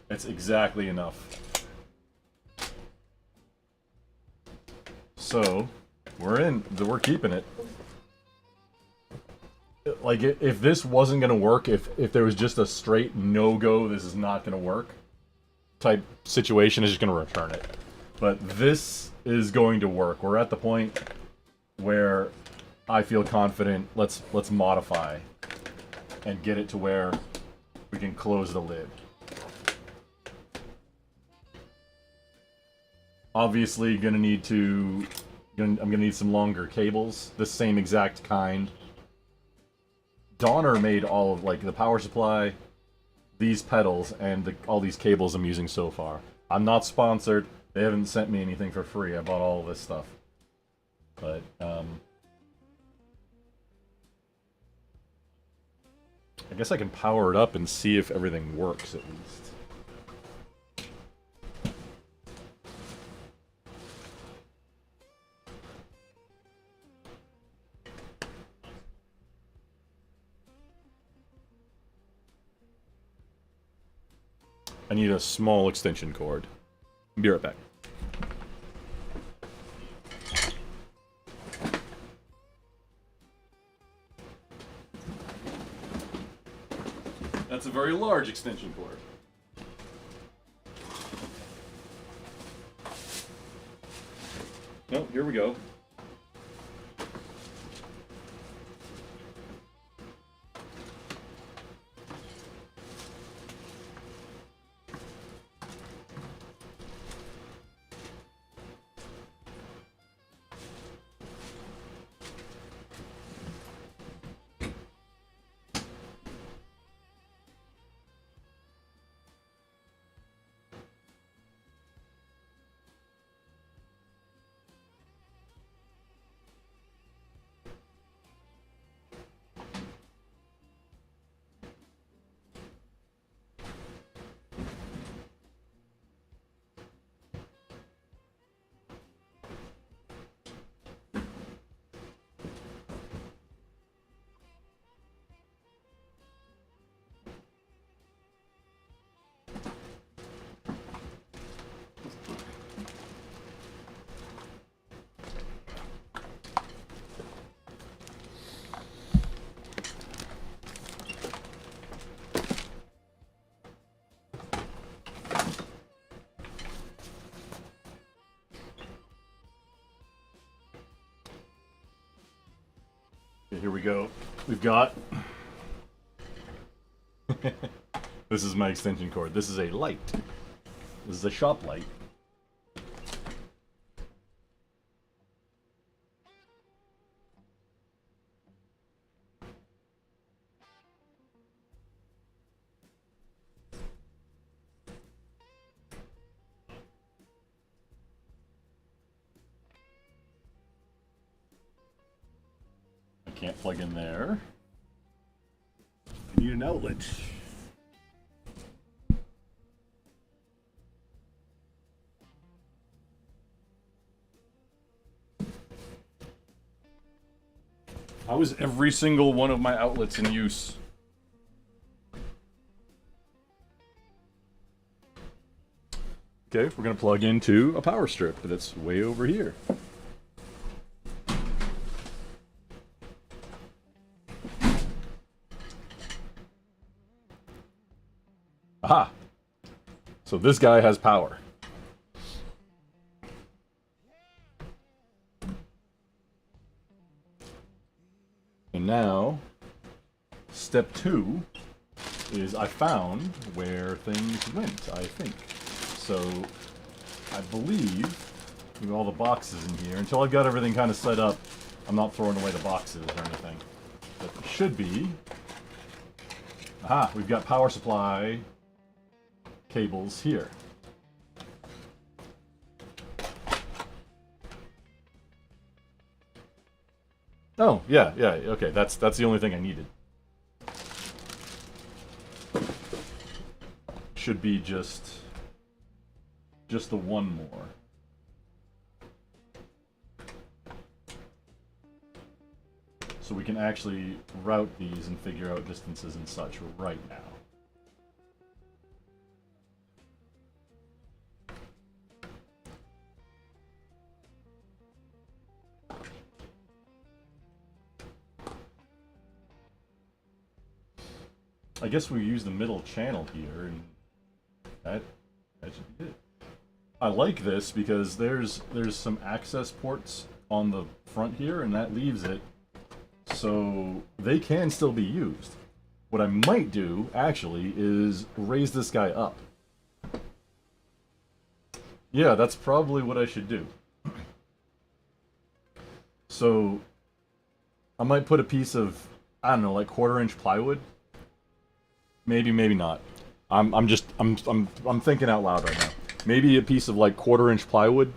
It's exactly enough. So We're in. We're keeping it. Like, if this wasn't gonna work, if there was just a straight no-go, this is not gonna work type situation, is just gonna return it. But this is going to work. We're at the point where I feel confident. Let's modify and get it to where we can close the lid. Obviously, I'm gonna need some longer cables, the same exact kind. Donner made all of, like, the power supply, these pedals, and all these cables I'm using so far. I'm not sponsored. They haven't sent me anything for free. I bought all of this stuff. But, I guess I can power it up and see if everything works, at least. I need a small extension cord. Be right back. That's a very large extension cord. No, here we go. Okay, here we go. We've got... This is my extension cord. This is a light. This is a shop light. Can't plug in there. I need an outlet. How is every single one of my outlets in use? Okay, we're gonna plug into a power strip that's way over here. Aha! So this guy has power. And now, step 2 is I found where things went, I think. So, I believe, with all the boxes in here, until I've got everything kind of set up, I'm not throwing away the boxes or anything. But it should be... Aha! We've got power supply cables here. Oh, yeah, okay, that's the only thing I needed. Should be just the one more. So we can actually route these and figure out distances and such right now. I guess we use the middle channel here, and that should be it. I like this because there's some access ports on the front here, and that leaves it so they can still be used. What I might do, actually, is raise this guy up. Yeah, that's probably what I should do. So, I might put a piece of, I don't know, like 1/4-inch plywood. Maybe, maybe not. I'm thinking out loud right now. Maybe a piece of like 1/4-inch plywood,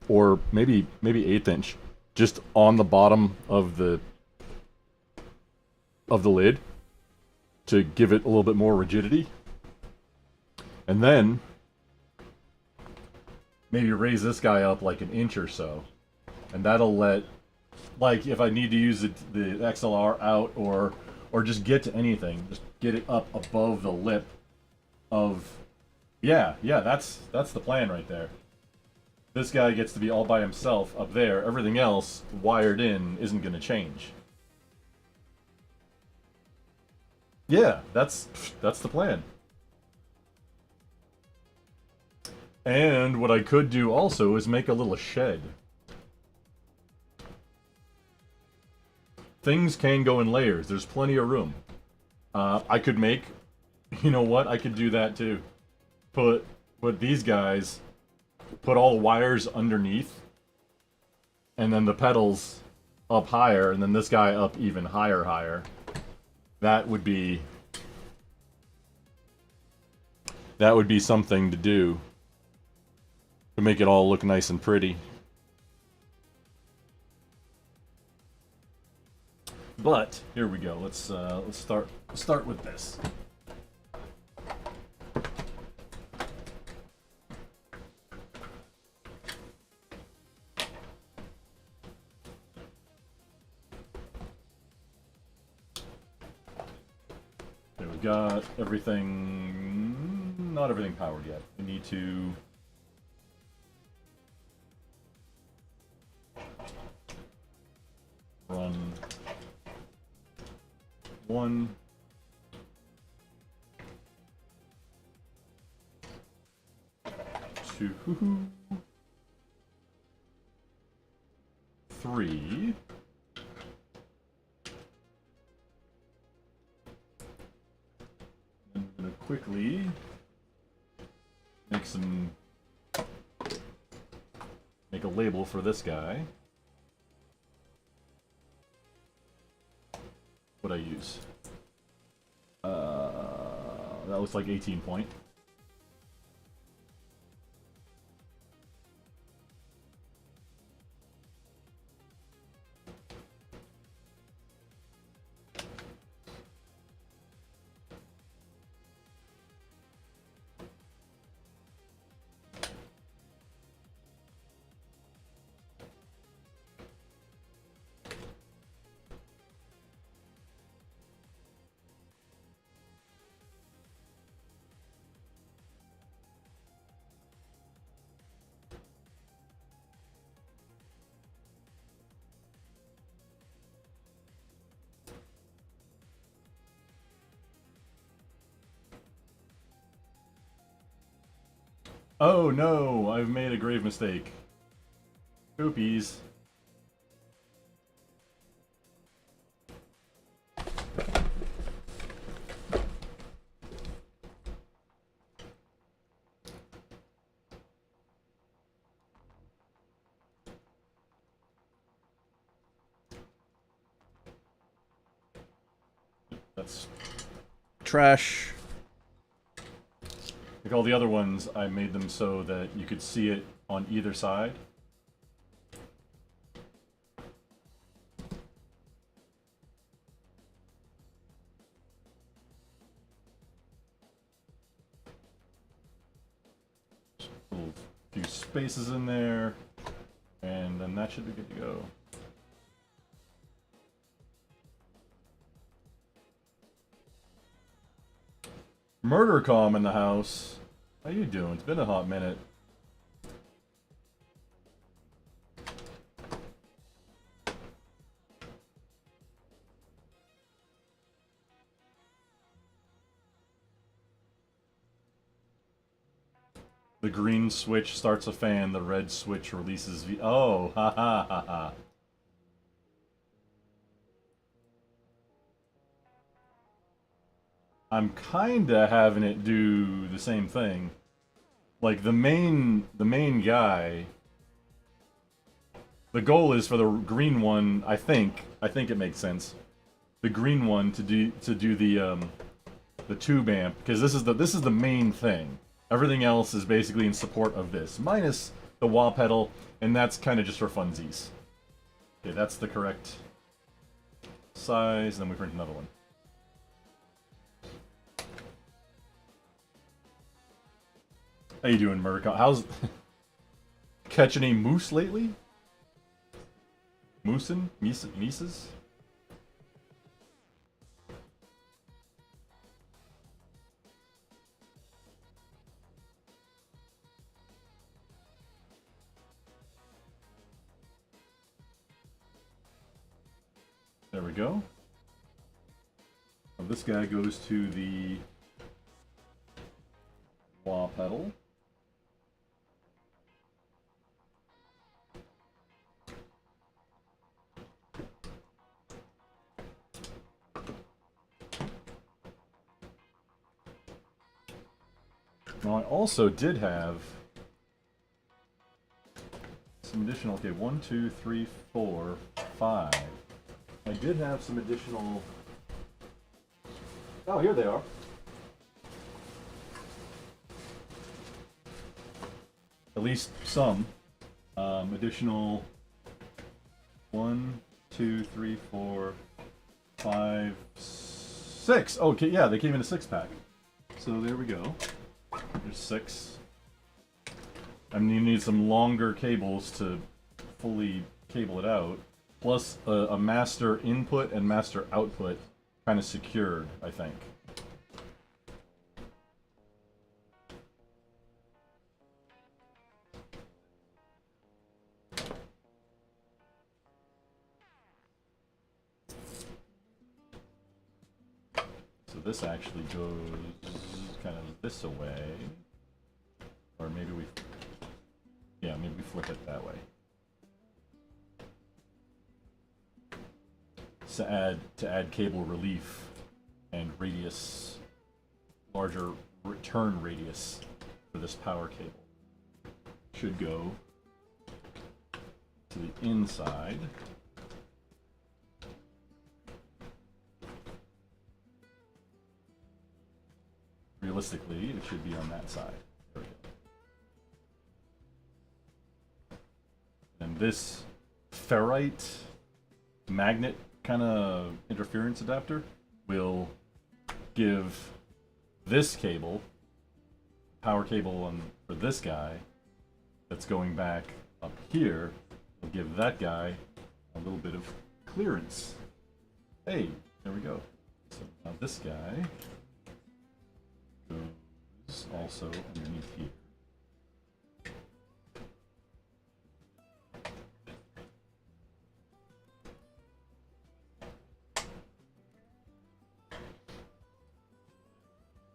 or maybe 1/8 inch, just on the bottom of the lid to give it a little bit more rigidity, and then maybe raise this guy up like 1 inch or so, and that'll let, like, if I need to use the XLR out or just get to anything, just get it up above the lip of, yeah, that's the plan right there. This guy gets to be all by himself up there. Everything else wired in isn't going to change. Yeah, that's the plan. And what I could do also is make a little shed. Things can go in layers. There's plenty of room. I could make, you know what? I could do that too. Put these guys, put all the wires underneath, and then the pedals up higher, and then this guy up even higher. That would be something to do to make it all look nice and pretty. But here we go. Let's start with this. Okay, we've got everything, not everything powered yet. We need to run 1, 2, 3. I'm gonna quickly make a label for this guy. What I use? That looks like 18 point. Oh no, I've made a grave mistake. Oopies. That's trash. Like all the other ones, I made them so that you could see it on either side. Just a few spaces in there, and then that should be good to go. MurderCom in the house. How you doing? It's been a hot minute. The green switch starts a fan, the red switch releases V. Oh, ha ha ha ha. I'm kinda having it do the same thing. Like the main guy. The goal is for the green one, I think it makes sense. The green one to do the tube amp, because this is the main thing. Everything else is basically in support of this, minus the wah pedal, and that's kind of just for funsies. Okay, that's the correct size. Then we print another one. How you doing, Murdoch? How's catch any moose lately? Moosin? Mises? There we go. Well, this guy goes to the wah pedal. Now I also did have some additional, okay, 1, 2, 3, 4, 5. I did have some additional, oh, here they are. At least some additional 1, 2, 3, 4, 5, 6. Okay, yeah, they came in a 6-pack. So there we go. There's 6. I mean, you need some longer cables to fully cable it out. Plus a master input and master output kind of secured, I think. So this actually goes kind of this away. Or maybe we... yeah, maybe we flip it that way. To add cable relief and radius, larger return radius for this power cable. Should go to the inside. Realistically, it should be on that side. There we go. And this ferrite magnet kind of interference adapter will give this cable, power cable for this guy that's going back up here, will give that guy a little bit of clearance. Hey, there we go. So now this guy goes also underneath here.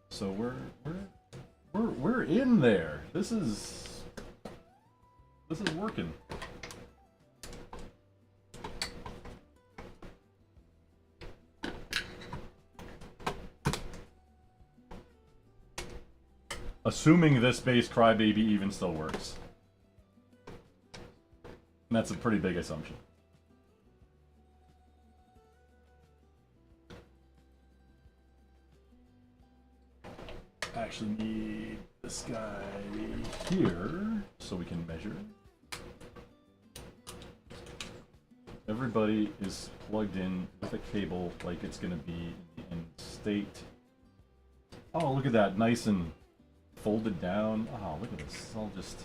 So we're in there. This is working. Assuming this base crybaby even still works. And that's a pretty big assumption. I actually need this guy here so we can measure. Everybody is plugged in with a cable like it's going to be in state. Oh, look at that, nice and folded down. Oh, look at this. I'll just...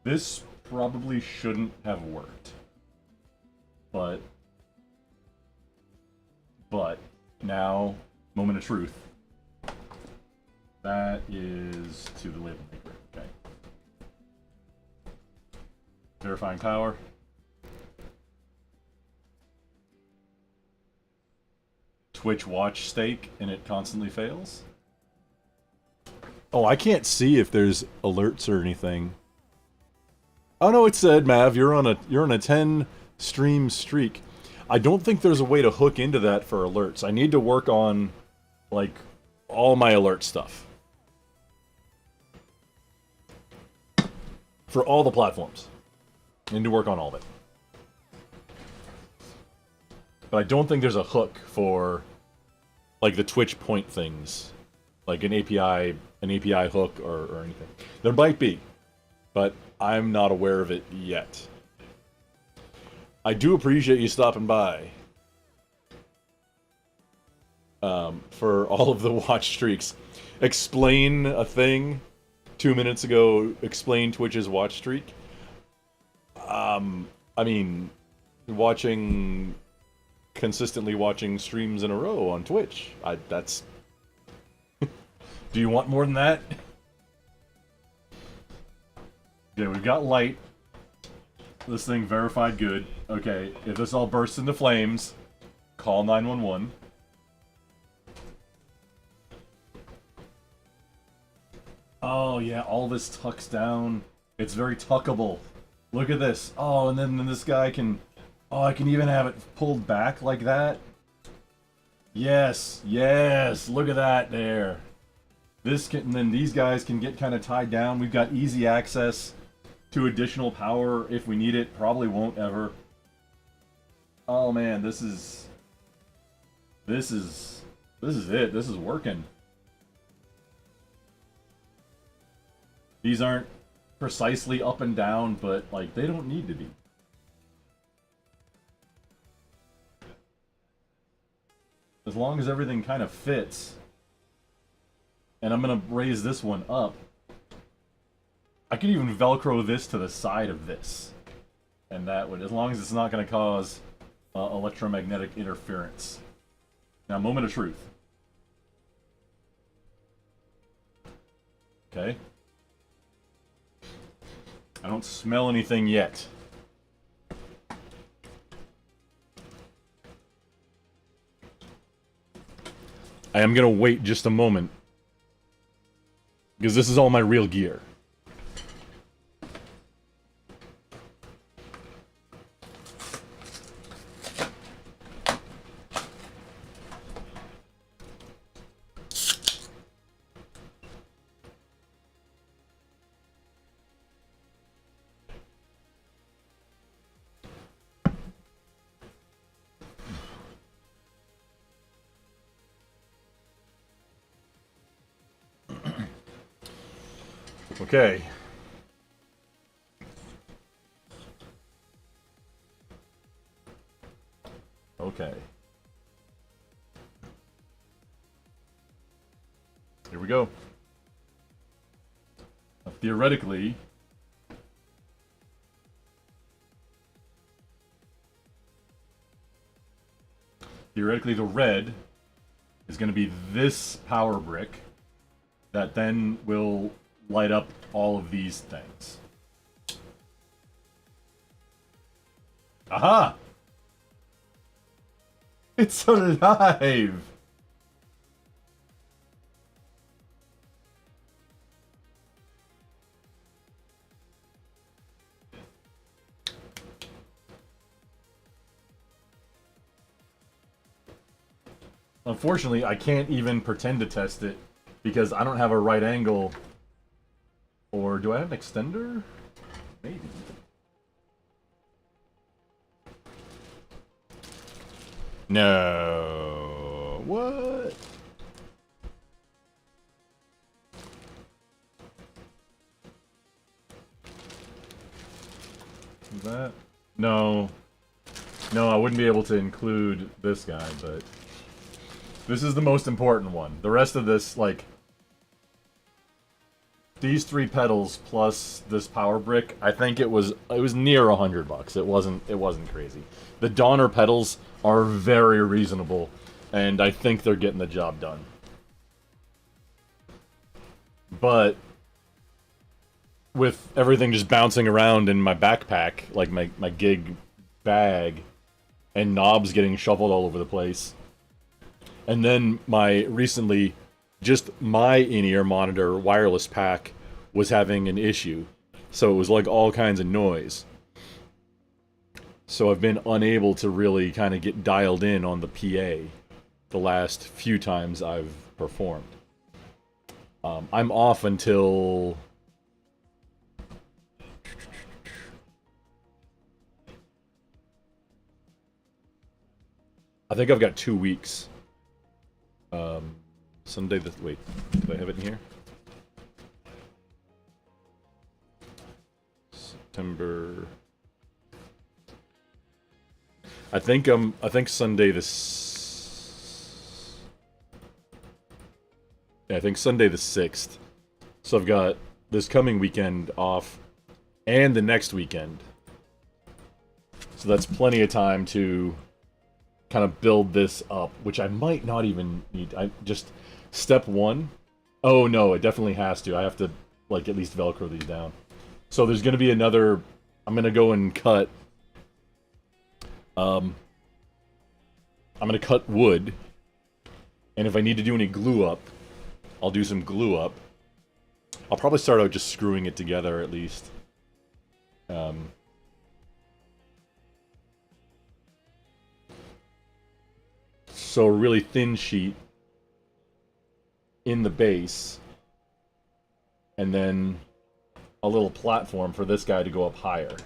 This probably shouldn't have worked. But now, moment of truth. That is to the label maker. Okay. Verifying power. Twitch watch stake and it constantly fails? Oh, I can't see if there's alerts or anything. Oh no, it said, Mav, you're on a 10 stream streak. I don't think there's a way to hook into that for alerts. I need to work on, like, all my alert stuff. For all the platforms. I need to work on all of it. But I don't think there's a hook for, like, the Twitch point things. Like an API hook or anything. There might be, but I'm not aware of it yet. I do appreciate you stopping by. For all of the watch streaks. Explain a thing. 2 minutes ago, explain Twitch's watch streak. I mean, consistently watching streams in a row on Twitch. That's... Do you want more than that? Okay, we've got light. This thing verified good. Okay, if this all bursts into flames, call 911. Oh yeah, all this tucks down. It's very tuckable. Look at this. Oh, and then this guy can... Oh, I can even have it pulled back like that. Yes, yes, look at that there. And then these guys can get kind of tied down. We've got easy access to additional power if we need it. Probably won't ever. Oh man, this is it. This is working. These aren't precisely up and down, but like they don't need to be. As long as everything kind of fits. And I'm gonna raise this one up. I could even Velcro this to the side of this. And that would, as long as it's not gonna cause electromagnetic interference. Now, moment of truth. Okay. I don't smell anything yet. I am gonna wait just a moment. Because this is all my real gear. Okay. Okay. Here we go. Now, theoretically, the red is going to be this power brick that then will light up all of these things. Aha! It's alive! Unfortunately, I can't even pretend to test it because I don't have a right angle. Or do I have an extender? Maybe. No. What? Is that? No. No, I wouldn't be able to include this guy, but this is the most important one. The rest of this, like, these 3 pedals plus this power brick, I think it was near $100. It wasn't crazy. The Donner pedals are very reasonable, and I think they're getting the job done. But with everything just bouncing around in my backpack, like my gig bag, and knobs getting shuffled all over the place, And then recently, just my in-ear monitor wireless pack was having an issue. So it was like all kinds of noise. So I've been unable to really kind of get dialed in on the PA the last few times I've performed. I'm off until... I think I've got 2 weeks. Sunday the... Wait, do I have it in here? September... I think Sunday the... Yeah, I think Sunday the 6th. So I've got this coming weekend off, and the next weekend. So that's plenty of time to kind of build this up, which I might not even need. I just... Step 1. Oh no, it definitely has to. I have to, like, at least Velcro these down. So there's going to be another... I'm going to go and cut... I'm going to cut wood. And if I need to do any glue up, I'll do some glue up. I'll probably start out just screwing it together, at least. So a really thin sheet in the base, and then a little platform for this guy to go up higher,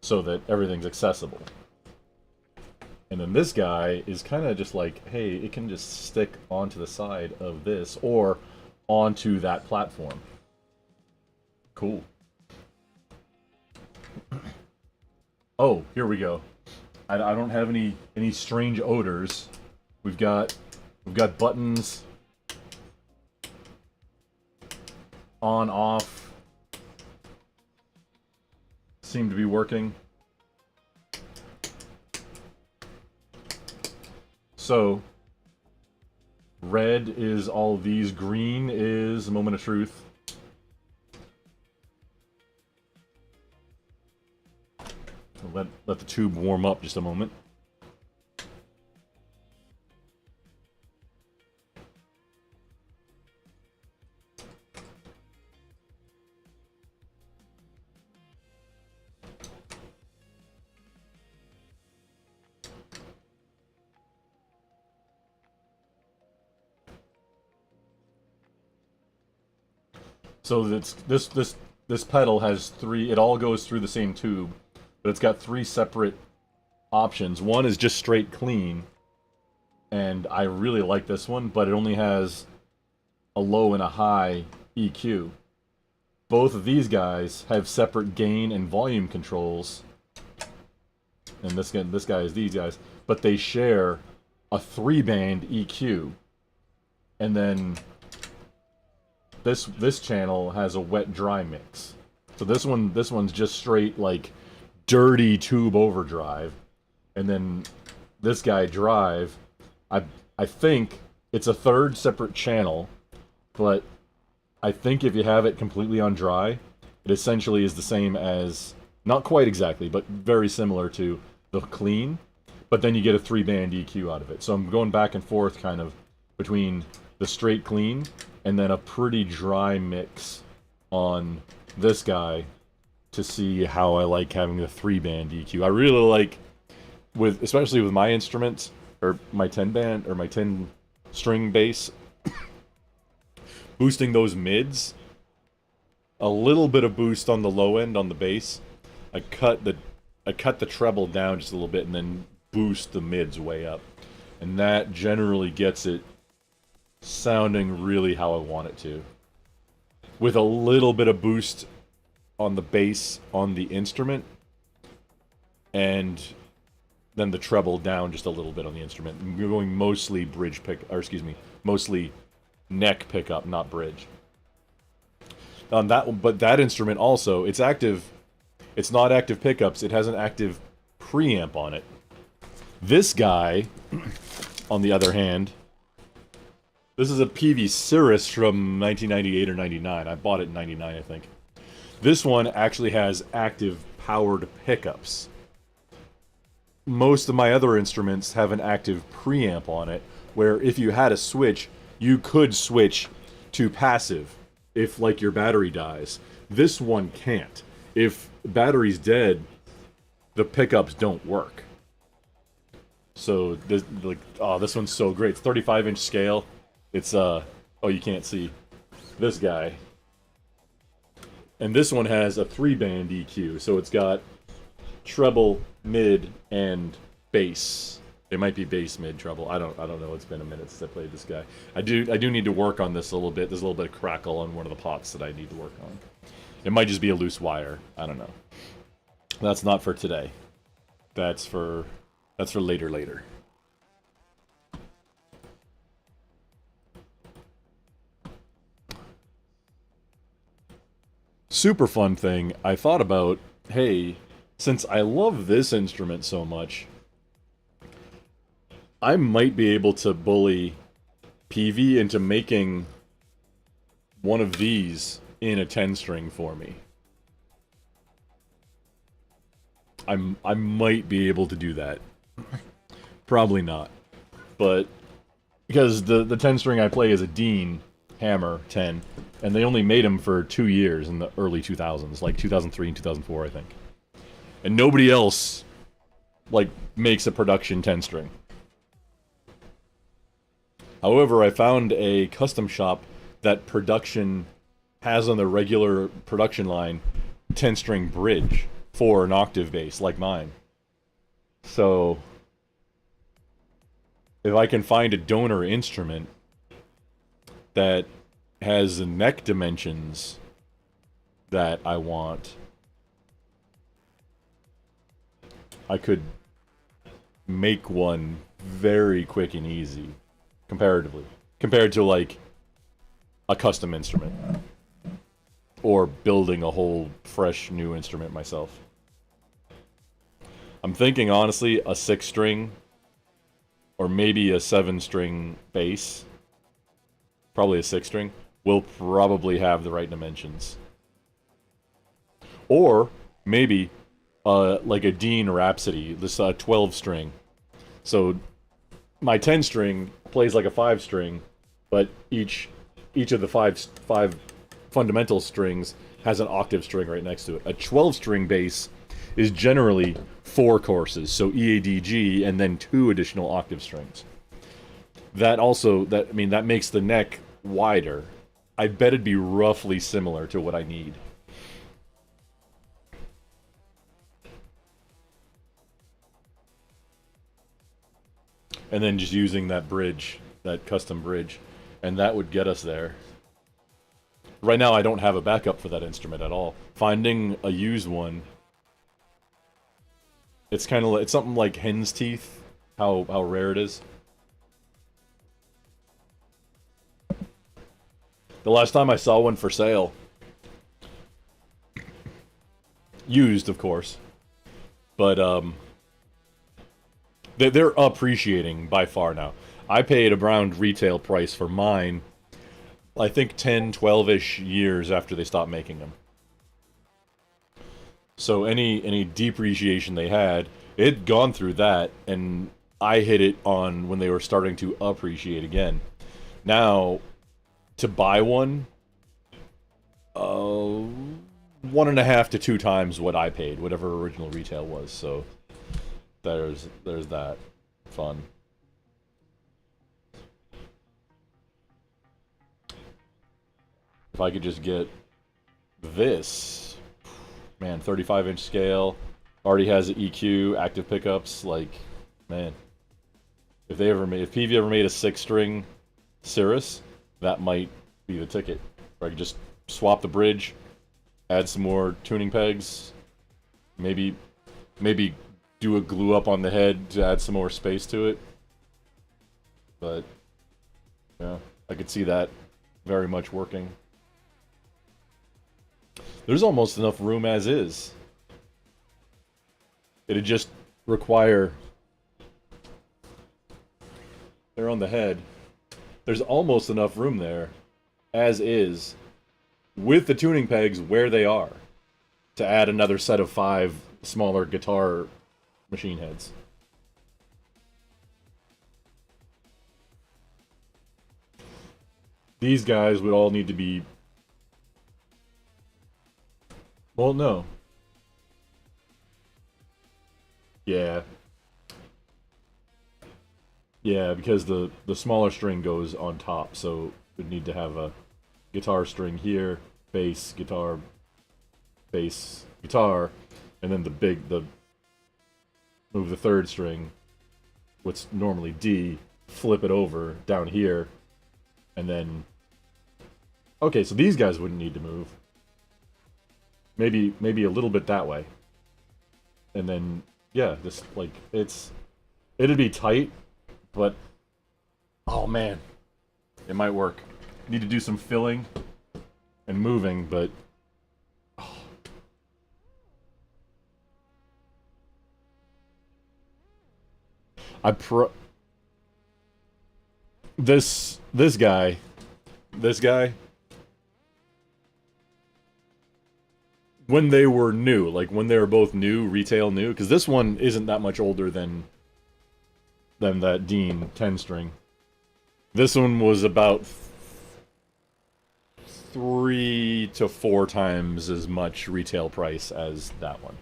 so that everything's accessible. And then this guy is kind of just like, hey, it can just stick onto the side of this, or onto that platform. Cool. Oh, here we go. I don't have any strange odors. We've got buttons on, off, seem to be working. So, red is all of these, green is a moment of truth. Let the tube warm up just a moment. So this pedal has three. It all goes through the same tube, but it's got three separate options. One is just straight clean, and I really like this one, but it only has a low and a high EQ. Both of these guys have separate gain and volume controls, and this guy is these guys, but they share a 3-band EQ, and then this channel has a wet-dry mix. So this one's just straight, like, dirty tube overdrive, and then this guy drive. I think it's a third separate channel, but I think if you have it completely on dry, it essentially is the same as, not quite exactly, but very similar to the clean, but then you get a 3-band EQ out of it. So I'm going back and forth kind of between the straight clean and then a pretty dry mix on this guy to see how I like having the 3-band EQ. I really like, especially with my instruments, or my 10-band, or my 10-string bass, boosting those mids, a little bit of boost on the low end on the bass. I cut the treble down just a little bit and then boost the mids way up. And that generally gets it sounding really how I want it to. With a little bit of boost on the bass on the instrument, and then the treble down just a little bit on the instrument. We're going mostly mostly neck pickup, not bridge. But that instrument also, it's active. It's not active pickups. It has an active preamp on it. This guy, on the other hand, this is a PV Cirrus from 1998 or 99. I bought it in 99, I think. This one actually has active powered pickups. most of my other instruments have an active preamp on it, where if you had a switch, you could switch to passive if, like, your battery dies. This one can't. If battery's dead, the pickups don't work. So this, like, oh, this one's so great. It's 35-inch scale. It's oh, you can't see this guy. And this one has a 3-band EQ, so it's got treble, mid, and bass. It might be bass, mid, treble. I don't know. It's been a minute since I played this guy. I do need to work on this a little bit. There's a little bit of crackle on one of the pots that I need to work on. It might just be a loose wire. I don't know. That's not for today. That's for later. Super fun thing. I thought about, hey, since I love this instrument so much, I might be able to bully PV into making one of these in a 10-string for me. I might be able to do that. Probably not. But because the 10-string I play is a Dean Hammer 10, and they only made them for 2 years in the early 2000s, like 2003 and 2004, I think. And nobody else, like, makes a production 10-string. However, I found a custom shop that production has on the regular production line 10-string bridge for an octave bass like mine. So if I can find a donor instrument that has the neck dimensions that I want, I could make one very quick and easy, comparatively, compared to, like, a custom instrument or building a whole fresh new instrument myself. I'm thinking, honestly, a 6-string or maybe a 7-string bass, probably a 6-string, will probably have the right dimensions. Or maybe like a Dean Rhapsody, this 12-string. So my 10-string plays like a 5-string, but each of the five fundamental strings has an octave string right next to it. A 12-string bass is generally 4 courses, so E, A, D, G, and then 2 additional octave strings. That makes the neck wider. I bet it'd be roughly similar to what I need. And then just using that bridge, that custom bridge, and that would get us there. Right now I don't have a backup for that instrument at all. Finding a used one, it's something like hen's teeth, how rare it is. The last time I saw one for sale, used of course, but they're appreciating by far now. I paid around retail price for mine, I think 10, 12-ish years after they stopped making them. So any depreciation they had, it had gone through that, and I hit it on when they were starting to appreciate again. Now, to buy one, 1.5 to 2 times what I paid, whatever original retail was. So there's that fun. If I could just get this, man, 35-inch scale, already has an EQ, active pickups, like, man. If PV ever made a 6-string Cirrus, that might be the ticket. Or I could just swap the bridge, add some more tuning pegs, maybe do a glue up on the head to add some more space to it. But yeah, I could see that very much working. There's almost enough room as is. It'd just require... They're on the head. There's almost enough room there, as is, with the tuning pegs where they are, to add another set of 5 smaller guitar machine heads. these guys would all need to be... Well, no. Yeah. Yeah, because the smaller string goes on top, so we'd need to have a guitar string here, bass, guitar, bass, guitar, and then move the third string, what's normally D, flip it over down here, and then... Okay, so these guys wouldn't need to move. Maybe a little bit that way. And then, yeah, just, like, it'd be tight, but... Oh, man. It might work. Need to do some filling and moving, but... Oh. This guy, when they were new, like when they were both new, retail new, because this one isn't that much older than that Dean 10 string. This one was about 3 to 4 times as much retail price as that one.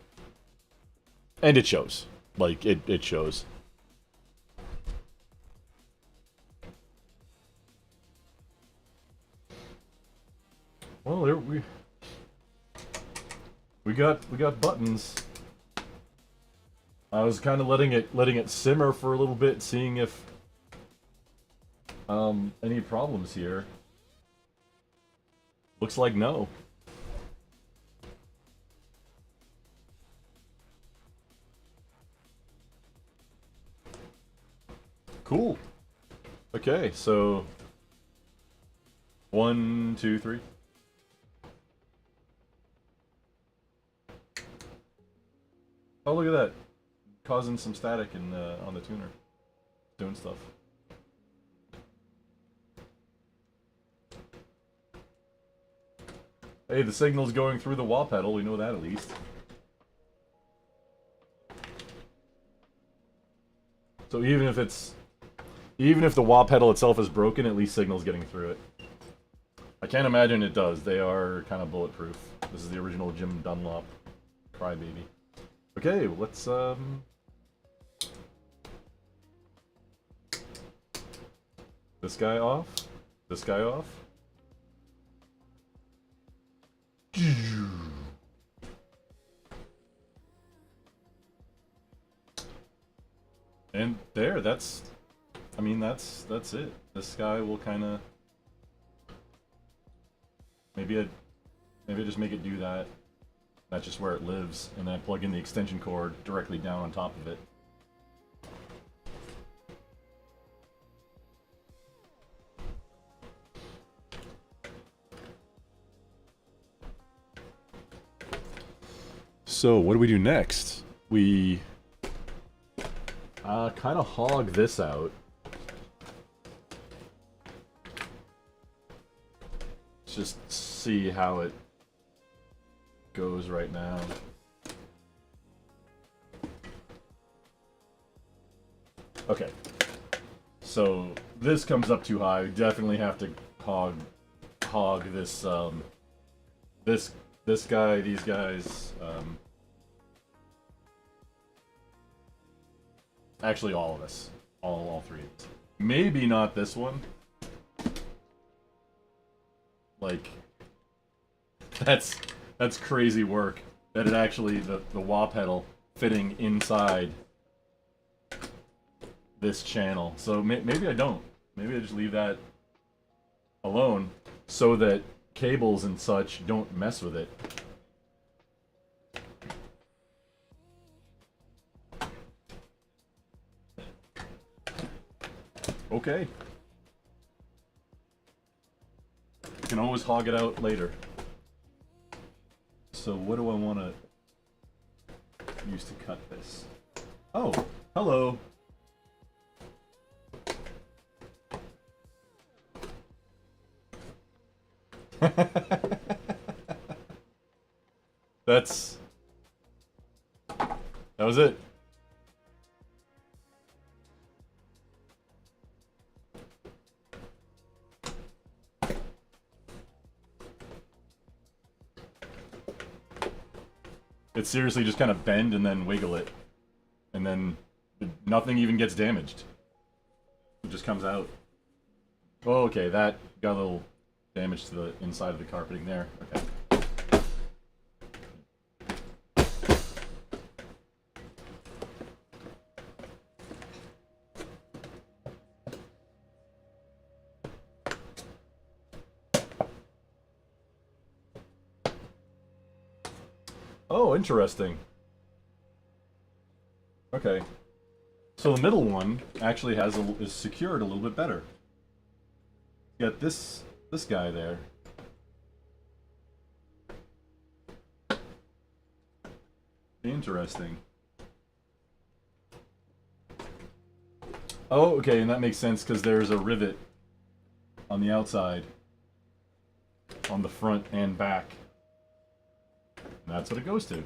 And it shows. Like, it shows. Well, there we got buttons. I was kind of letting it simmer for a little bit, seeing if any problems here. Looks like no. Cool. Okay, so 1, 2, 3. Oh, look at that. Causing some static on the tuner. Doing stuff. Hey, the signal's going through the wah pedal, we know that at least. So even if the wah pedal itself is broken, at least signal's getting through it. I can't imagine it does. They are kind of bulletproof. This is the original Jim Dunlop Crybaby. Okay, let's this guy off. This guy off. And there, that's it. This guy will kind of maybe I just make it do that. That's just where it lives, and then I plug in the extension cord directly down on top of it. So what do we do next? We kind of hog this out. Let's just see how it goes right now. Okay. So this comes up too high. We definitely have to hog this this guy, these guys, actually all of us. All three of us. Maybe not this one. Like, that's crazy work. That it actually, the wah pedal fitting inside this channel. So maybe I don't. Maybe I just leave that alone so that cables and such don't mess with it. Okay. You can always hog it out later. So what do I want to use to cut this? Oh, hello. That was it. It's seriously just kind of bend and then wiggle it. And then nothing even gets damaged. It just comes out. Oh, okay, that got a little damage to the inside of the carpeting there. Okay. Oh, interesting. Okay. So the middle one actually is secured a little bit better. You got this guy there. Interesting. Oh, okay, and that makes sense because there's a rivet on the outside, on the front and back. And that's what it goes to.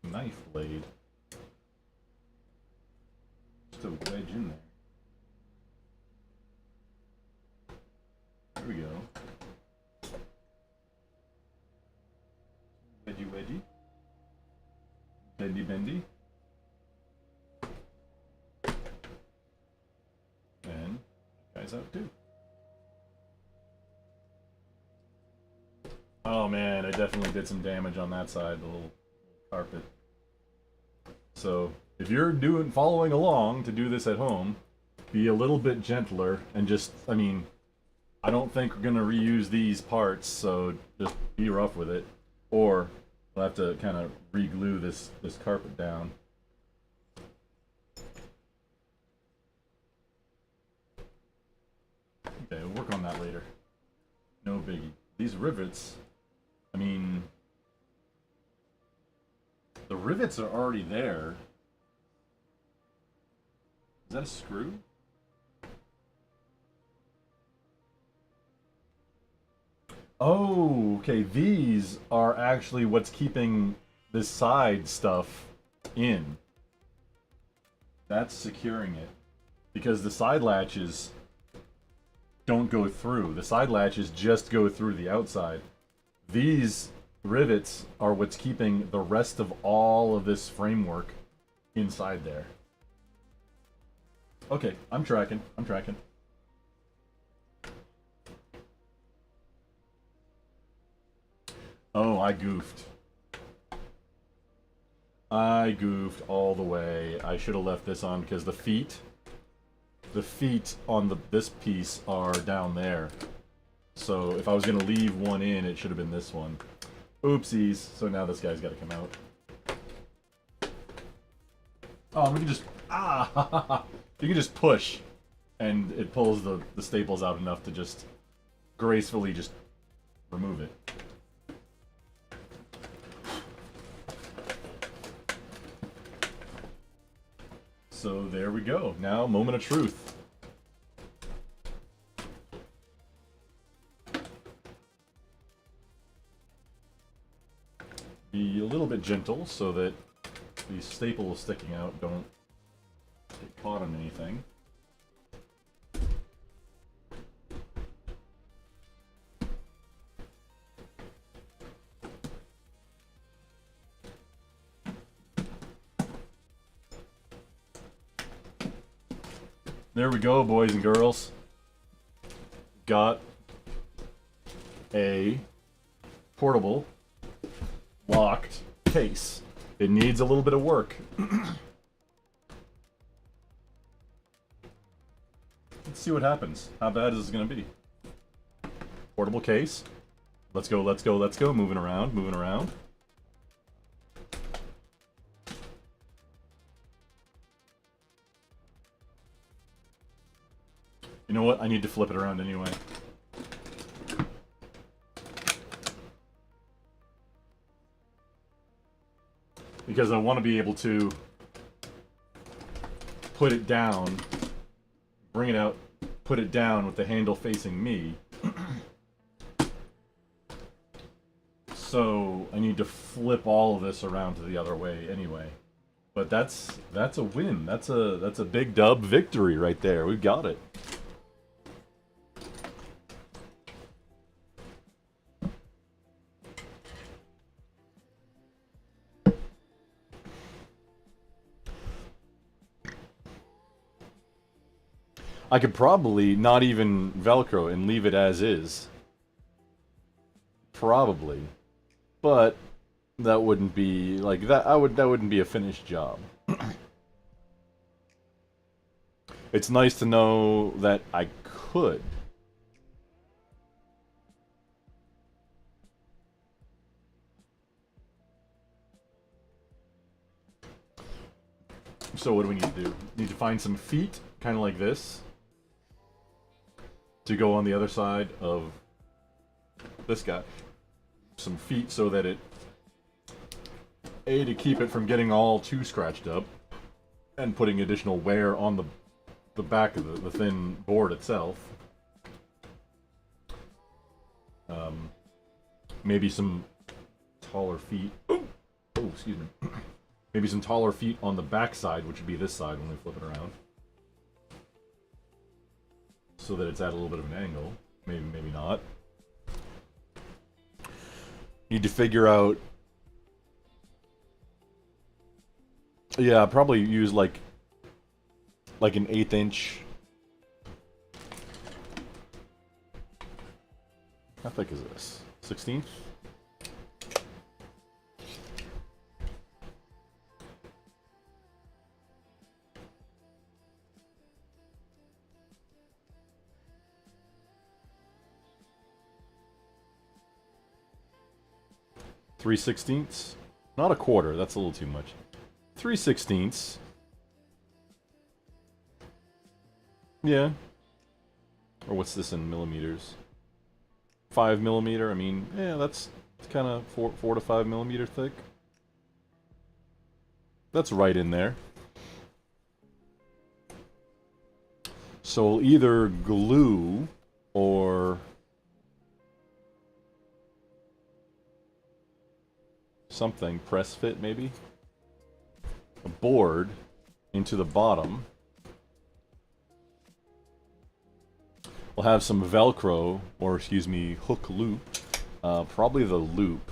Knife blade. Just a wedge in there. There we go. Wedgy wedgy. Bendy bendy. And guy's out too. Oh man, I definitely did some damage on that side, the little carpet. So if you're following along to do this at home, be a little bit gentler and just, I mean, I don't think we're gonna reuse these parts, so just be rough with it. Or we'll have to kind of re-glue this carpet down. Okay, we'll work on that later. No biggie. These rivets, I mean, the rivets are already there. Is that a screw? Oh, okay. These are actually what's keeping this side stuff in. That's securing it. Because the side latches don't go through. The side latches just go through the outside. These rivets are what's keeping the rest of all of this framework inside there. Okay, I'm tracking. Oh, I goofed. I goofed all the way. I should have left this on because the feet on this piece are down there. So if I was gonna leave one in, it should have been this one. Oopsies. So now this guy's got to come out. Oh, we can just you can just push, and it pulls the staples out enough to just gracefully just remove it. So there we go. Now, moment of truth. Be a little bit gentle so that these staples sticking out don't get caught on anything. There we go, boys and girls. Got a portable locked case. It needs a little bit of work. Let's see what happens. How bad is this going to be? Portable case. Let's go, let's go, let's go. Moving around, moving around. You know what? I need to flip it around anyway. Because I want to be able to put it down, bring it out put it down with the handle facing me. So I need to flip all of this around to the other way anyway. But that's a win. That's a big dub victory right there. We've got it. I could probably not even Velcro and leave it as is. Probably. But that wouldn't be like that that wouldn't be a finished job. It's nice to know that I could. So what do we need to do? Need to find some feet, kind of like this, to go on the other side of this guy. Some feet so that it, A, to keep it from getting all too scratched up, and putting additional wear on the back of the thin board itself. Maybe some taller feet. Oh, excuse me. Maybe some taller feet on the back side, which would be this side when we flip it around. So that it's at a little bit of an angle. Maybe not. Need to figure out... Yeah, probably use like an 1/8 inch. How thick is this? 16th? .3/16? Not a quarter, that's a little too much. 3/16. Yeah. Or what's this in millimeters? 5 millimeter, I mean, yeah, that's kind of 4 to 5 millimeter thick. That's right in there. So we'll either glue or something, press fit maybe, a board into the bottom. We'll have some Velcro, or excuse me, hook loop, probably the loop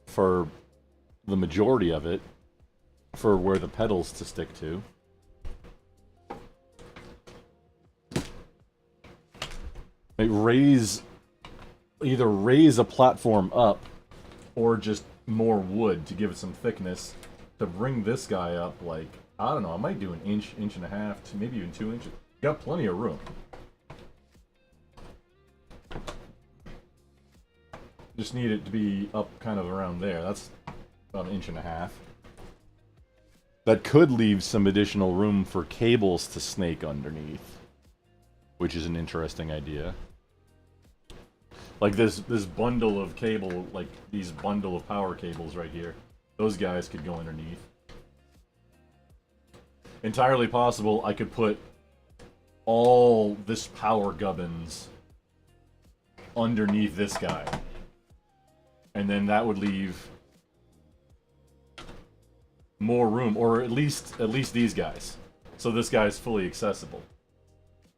for the majority of it, for where the pedals to stick to. Either raise a platform up, or just more wood to give it some thickness to bring this guy up, like, I don't know, I might do an inch, inch and a half, to maybe even 2 inches. Got plenty of room. Just need it to be up kind of around there. That's about 1.5 inches. That could leave some additional room for cables to snake underneath, which is an interesting idea. Like this bundle of cable, like these bundle of power cables right here. Those guys could go underneath. Entirely possible I could put all this power gubbins underneath this guy. And then that would leave more room, or at least these guys. So this guy is fully accessible.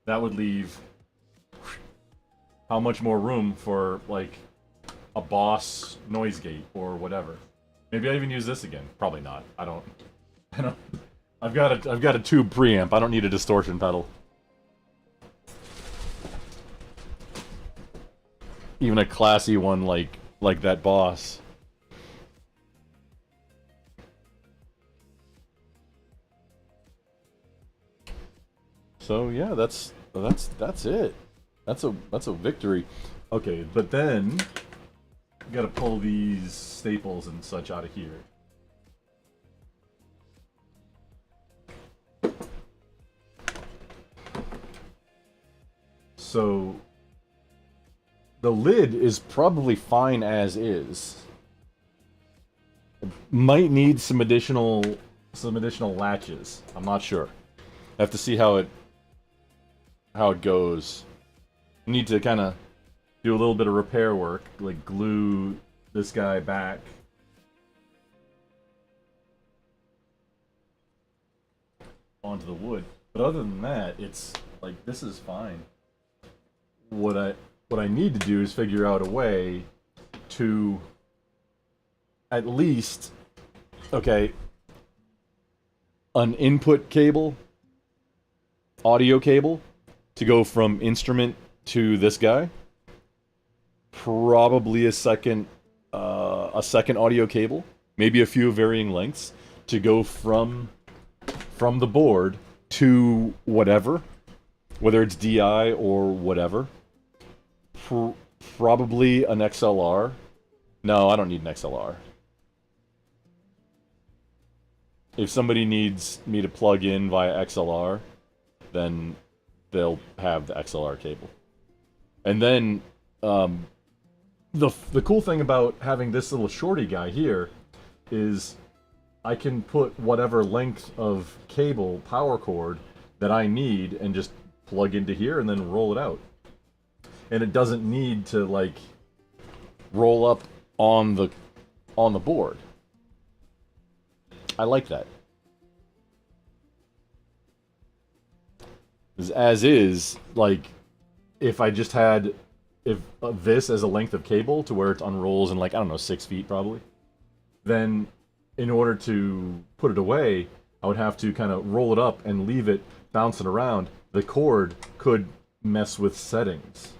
That would leave how much more room for like a Boss noise gate or whatever. Maybe I even use this again. Probably not. I don't. I've got a tube preamp. I don't need a distortion pedal. Even a classy one like that Boss. So yeah, that's it. That's a victory. Okay, but then we gotta pull these staples and such out of here. So the lid is probably fine as is. It might need some additional latches. I'm not sure. I have to see how it how it goes. You need to kind of do a little bit of repair work, like glue this guy back. Onto the wood. But other than that, it's like this is fine. What I need to do is figure out a way to at least, okay, an input cable, audio cable, to go from instrument to this guy. Probably a second audio cable, maybe a few varying lengths, to go from the board to whatever, whether it's DI or whatever. Probably an XLR. No, I don't need an XLR. If somebody needs me to plug in via XLR, then they'll have the XLR cable. And then the cool thing about having this little shorty guy here is I can put whatever length of cable, power cord, that I need and just plug into here and then roll it out. And it doesn't need to, like, roll up on the board. I like that. As is, like, if I just had this as a length of cable to where it unrolls in, like, I don't know, 6 feet probably, then in order to put it away, I would have to kind of roll it up and leave it bouncing around. The cord could mess with settings,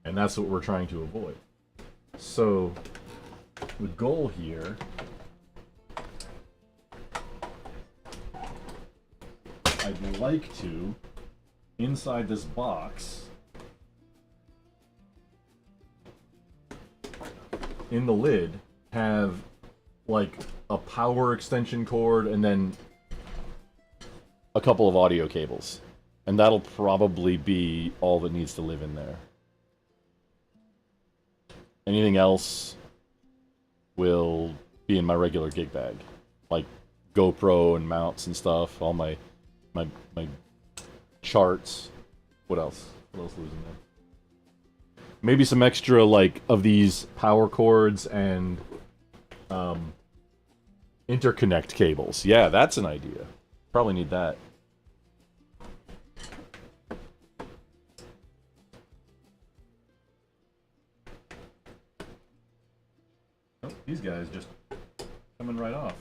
and that's what we're trying to avoid. So the goal here I'd like to, inside this box, in the lid, have like a power extension cord and then a couple of audio cables. And that'll probably be all that needs to live in there. Anything else will be in my regular gig bag. Like GoPro and mounts and stuff, all my charts. What else? What else lives in there? Maybe some extra, like, of these power cords and interconnect cables. Yeah, that's an idea. Probably need that. Oh, these guys just coming right off.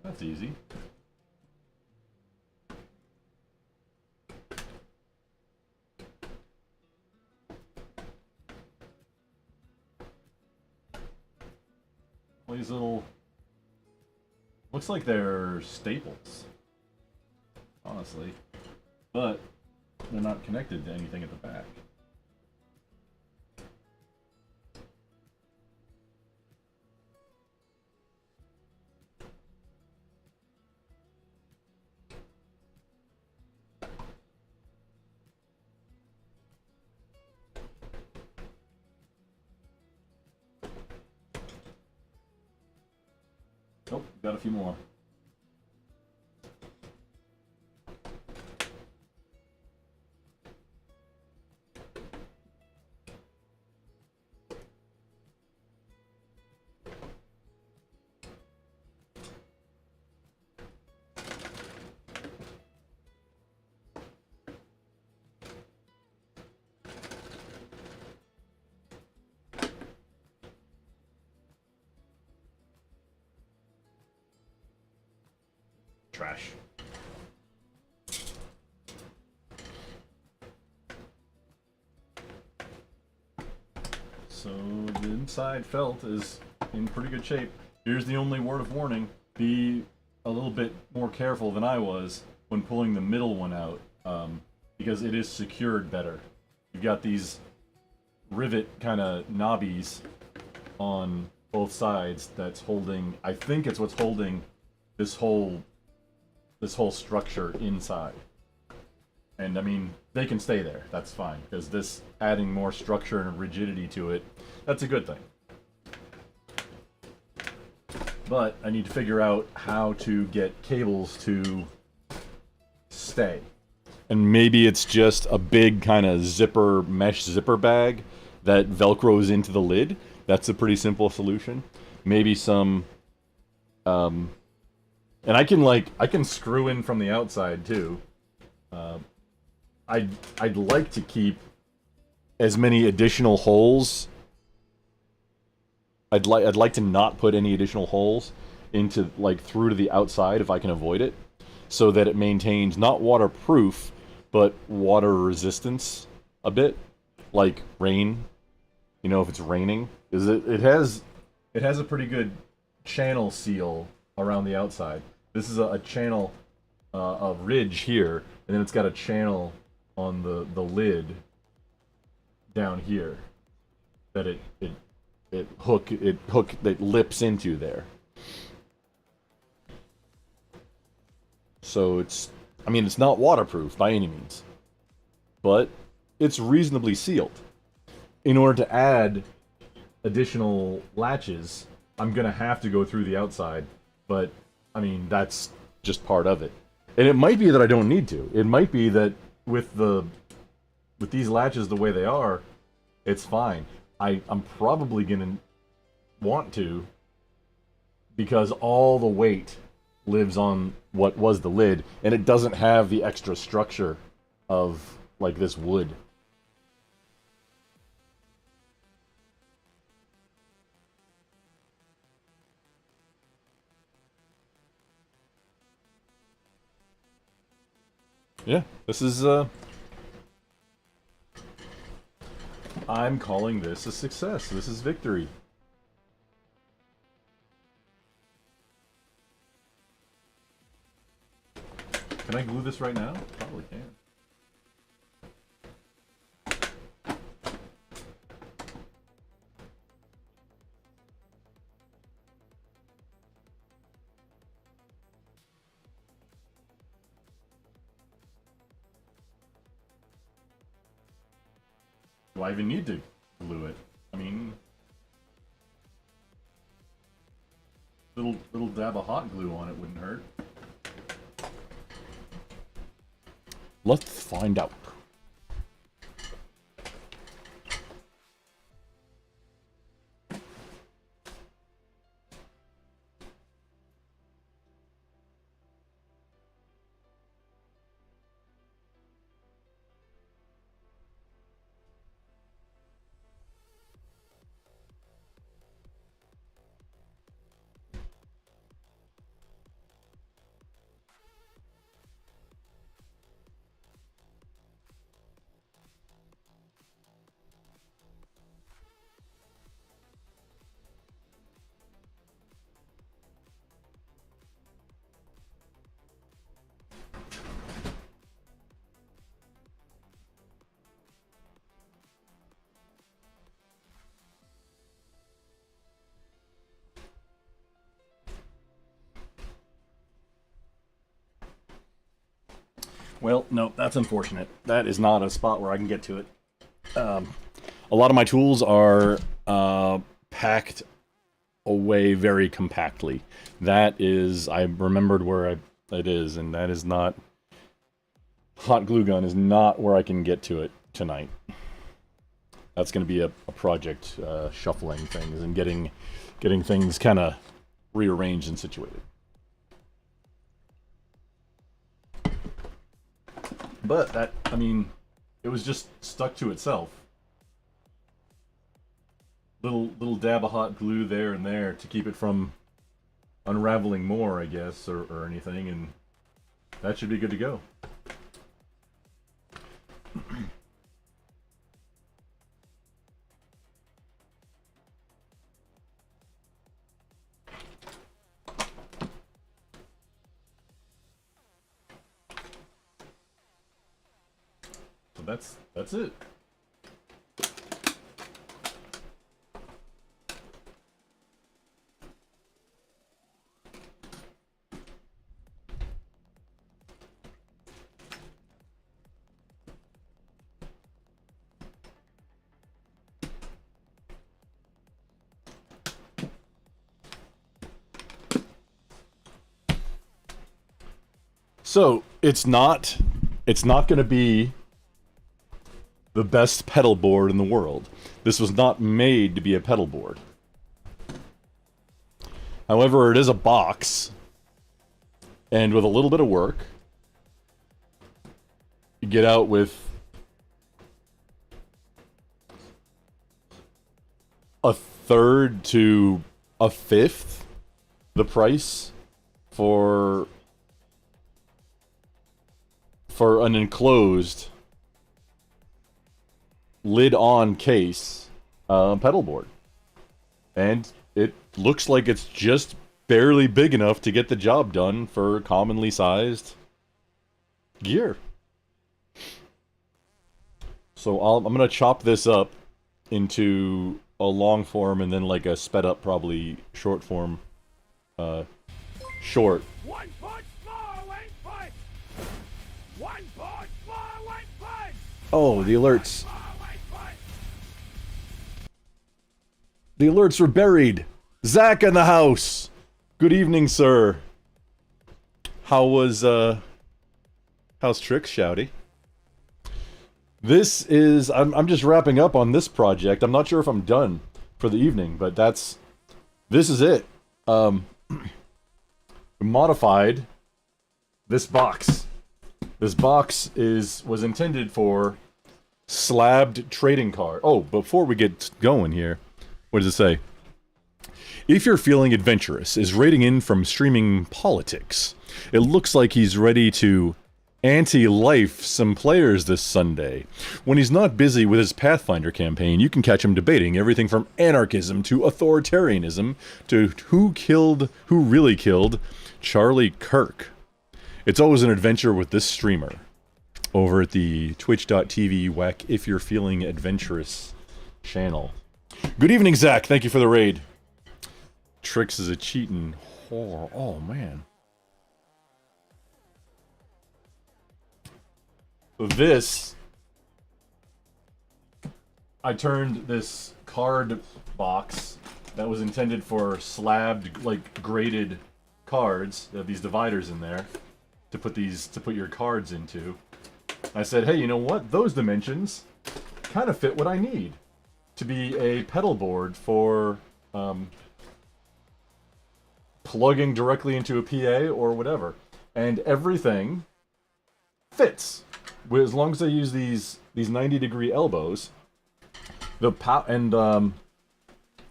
That's easy. All these little... Looks like they're staples, honestly. But they're not connected to anything at the back. Oh, got a few more. Trash. So the inside felt is in pretty good shape. Here's the only word of warning. Be a little bit more careful than I was when pulling the middle one out, because it is secured better. You've got these rivet kind of knobbies on both sides that's holding, I think it's what's holding this whole structure inside. And I mean, they can stay there, that's fine, because this adding more structure and rigidity to it, that's a good thing. But I need to figure out how to get cables to stay. And maybe it's just a big kind of mesh zipper bag that velcros into the lid. That's a pretty simple solution. Maybe some, and I can screw in from the outside too. I'd like to keep as many additional holes. I'd like to not put any additional holes into through to the outside if I can avoid it, so that it maintains not waterproof but water resistance a bit, like rain. You know, if it's raining, is it has a pretty good channel seal around the outside. This is a channel, a ridge here, and then it's got a channel on the lid down here that it lips into there. So it's not waterproof by any means, but it's reasonably sealed. In order to add additional latches, I'm gonna have to go through the outside, but I mean, that's just part of it. And it might be that I don't need to. It might be that with these latches the way they are, it's fine. I'm probably gonna want to, because all the weight lives on what was the lid, and it doesn't have the extra structure of this wood. Yeah, this is I'm calling this a success. This is victory. Can I glue this right now? Probably can. Do I even need to glue it? I mean, little dab of hot glue on it wouldn't hurt. Let's find out. Well, no, that's unfortunate. That is not a spot where I can get to it. A lot of my tools are packed away very compactly. That is, I remembered where it is, and that is not... Hot glue gun is not where I can get to it tonight. That's going to be a project, shuffling things and getting things kind of rearranged and situated. But that, I mean, it was just stuck to itself. Little dab of hot glue there and there to keep it from unraveling more, I guess, or anything, and that should be good to go. So that's it. So it's not going to be the best pedal board in the world. This was not made to be a pedal board. However, it is a box, and with a little bit of work, you get out with a third to a fifth the price for an enclosed lid-on case pedal board. And it looks like it's just barely big enough to get the job done for commonly sized gear. So I'm going to chop this up into a long form and then like a sped up, probably short form. Short. 1 foot small ain't fight. 1 foot small ain't fight. Oh, the alerts. Small ain't fight. The alerts were buried. Zach in the house. Good evening, sir. How's Tricks, Shouty? This is... I'm just wrapping up on this project. I'm not sure if I'm done for the evening, but this is it. Modified this box. This box was intended for slabbed trading card. Oh, before we get going here, what does it say? If you're feeling adventurous, is rating in from streaming politics. It looks like he's ready to anti-life some players this Sunday. When he's not busy with his Pathfinder campaign, you can catch him debating everything from anarchism to authoritarianism to who really killed Charlie Kirk. It's always an adventure with this streamer over at the twitch.tv whack if you're feeling adventurous channel. Good evening, Zach. Thank you for the raid. Tricks is a cheating whore. Oh, man. This, I turned this card box that was intended for slabbed, like, graded cards. They have these dividers in there to put your cards into. I said, hey, you know what? Those dimensions kind of fit what I need to be a pedal board for plugging directly into a PA or whatever. And everything fits. As long as I use these 90-degree elbows,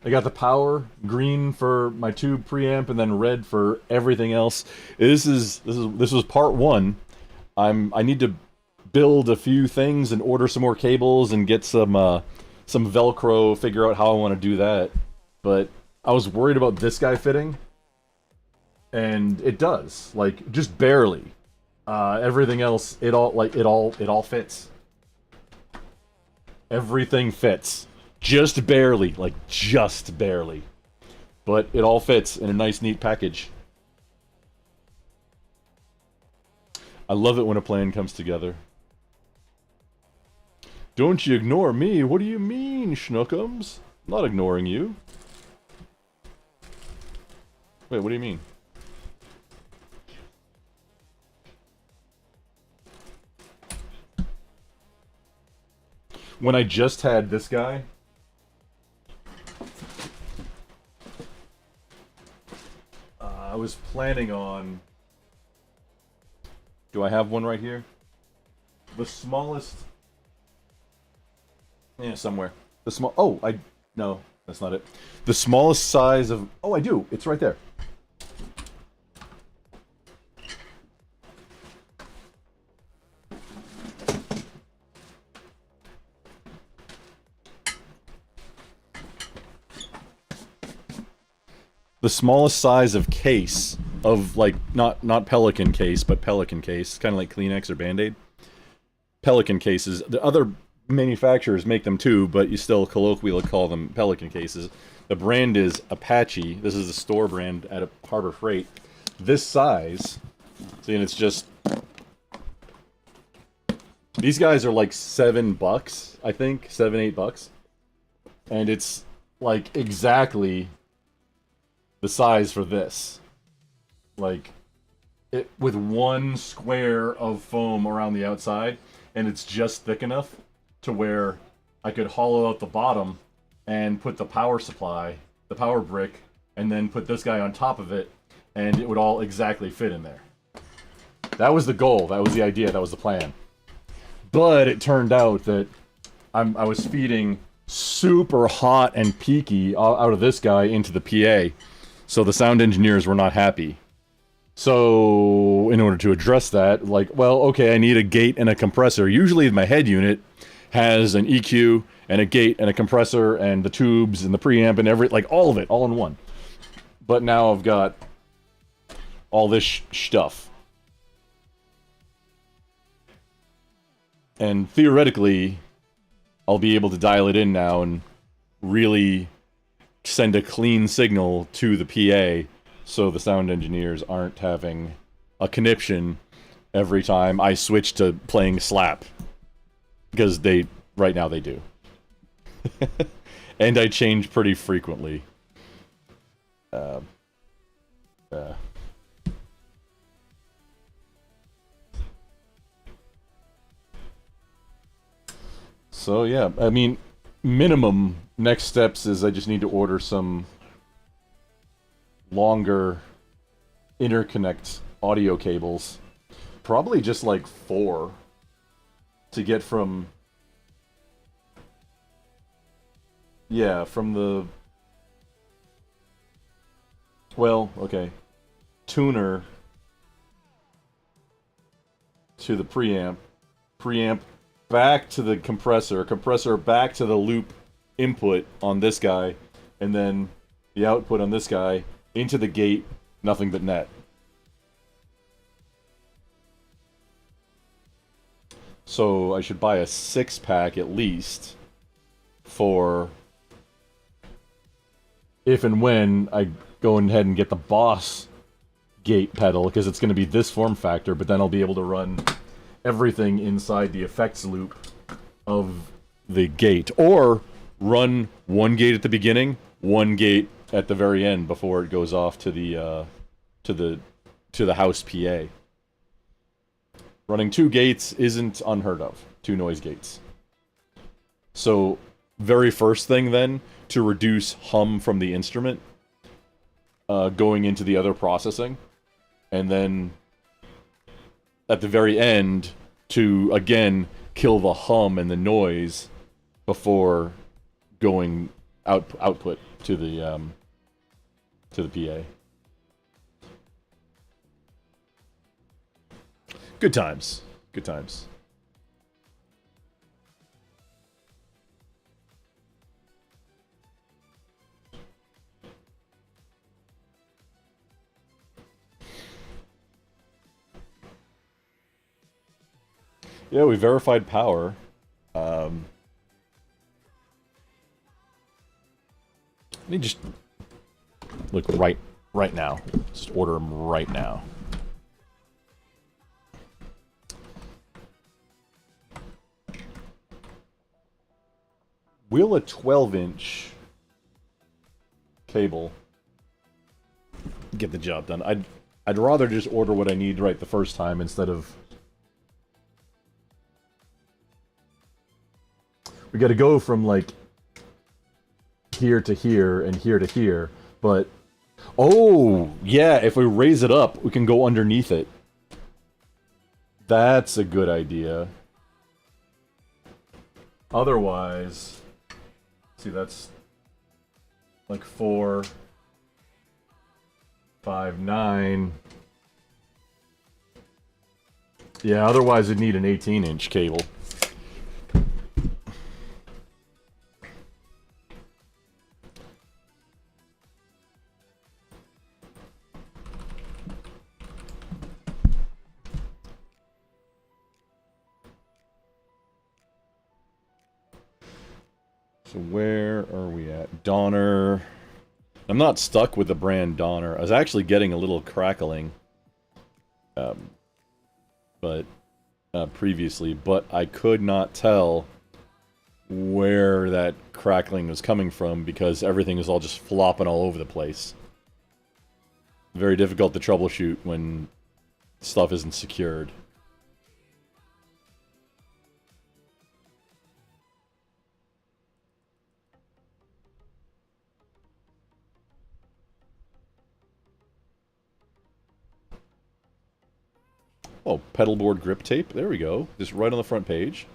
I got the power green for my tube preamp and then red for everything else. This was part one. I need to build a few things and order some more cables and get some Velcro, figure out how I want to do that. But I was worried about this guy fitting, and it does, like, just barely. Everything else, it all fits. Everything fits. Just barely, like, just barely. But it all fits in a nice, neat package. I love it when a plan comes together. Don't you ignore me? What do you mean, Schnookums? I'm not ignoring you. Wait, what do you mean? When I just had this guy, I was planning on... Do I have one right here? The smallest... Yeah, somewhere. The small... Oh, No, that's not it. The smallest size of... Oh, I do. It's right there. The smallest size of case of, like, not Pelican case, but Pelican case, kind of like Kleenex or Band-Aid. Pelican cases. The other manufacturers make them too, but you still colloquially call them Pelican cases. The brand is Apache. This is the store brand at Harbor Freight. This size, see, and it's just... These guys are like $7, I think. $7-8. And it's, like, exactly... the size for this. Like, with one square of foam around the outside, and it's just thick enough to where I could hollow out the bottom and put the power supply, the power brick, and then put this guy on top of it, and it would all exactly fit in there. That was the goal, that was the idea, that was the plan. But it turned out that I was feeding super hot and peaky out of this guy into the PA, so the sound engineers were not happy. So, in order to address that, like, well, okay, I need a gate and a compressor. Usually my head unit has an EQ and a gate and a compressor and the tubes and the preamp and like all of it, all in one. But now I've got all this stuff. And theoretically, I'll be able to dial it in now and really send a clean signal to the PA so the sound engineers aren't having a conniption every time I switch to playing slap. Because right now they do. And I change pretty frequently. So yeah, I mean, minimum next steps is I just need to order some longer interconnect audio cables. Probably just like 4 to get from... Yeah, from the... Well, okay. Tuner to the preamp. Preamp back to the compressor. Compressor back to the loop input on this guy. And then the output on this guy into the gate. Nothing but net. So I should buy a 6-pack at least for if and when I go ahead and get the Boss gate pedal, because it's going to be this form factor, but then I'll be able to run everything inside the effects loop of the gate, or run one gate at the beginning, one gate at the very end before it goes off to the house PA. Running 2 gates isn't unheard of. 2 noise gates. So, very first thing then, to reduce hum from the instrument, going into the other processing, and then at the very end, to again kill the hum and the noise before going output to the PA. Good times. Good times. Yeah, we verified power. Let me just look right now. Just order them right now. Will a 12-inch cable get the job done? I'd rather just order what I need right the first time instead of... We gotta go from, like, here to here and here to here, but... Oh, yeah, if we raise it up, we can go underneath it. That's a good idea. Otherwise... See, that's like 4, 5, 9. Yeah, otherwise it'd need an 18-inch cable. So where are we at? Donner. I'm not stuck with the brand Donner. I was actually getting a little crackling. Previously, but I could not tell where that crackling was coming from because everything was all just flopping all over the place. Very difficult to troubleshoot when stuff isn't secured. Oh, pedalboard grip tape. There we go. Just right on the front page.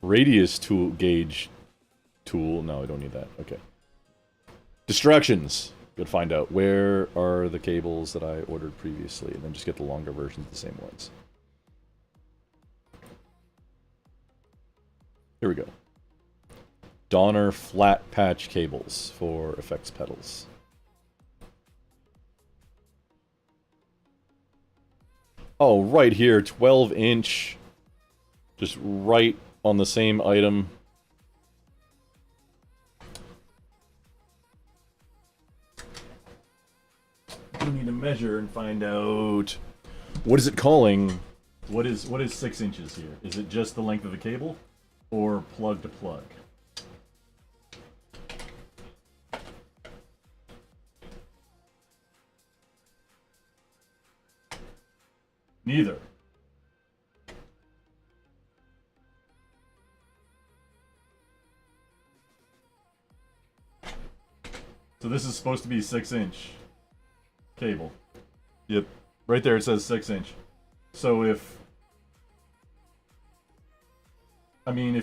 Radius tool gauge tool. No, I don't need that. Okay. Distractions. Gotta find out where are the cables that I ordered previously, and then just get the longer versions of the same ones. Here we go. Donner flat patch cables for effects pedals. Oh, right here, 12-inch. Just right on the same item. We need to measure and find out what is it calling. What is 6 inches here? Is it just the length of the cable, or plug to plug? Neither. So this is supposed to be 6-inch cable. Yep. Right there it says 6-inch. So if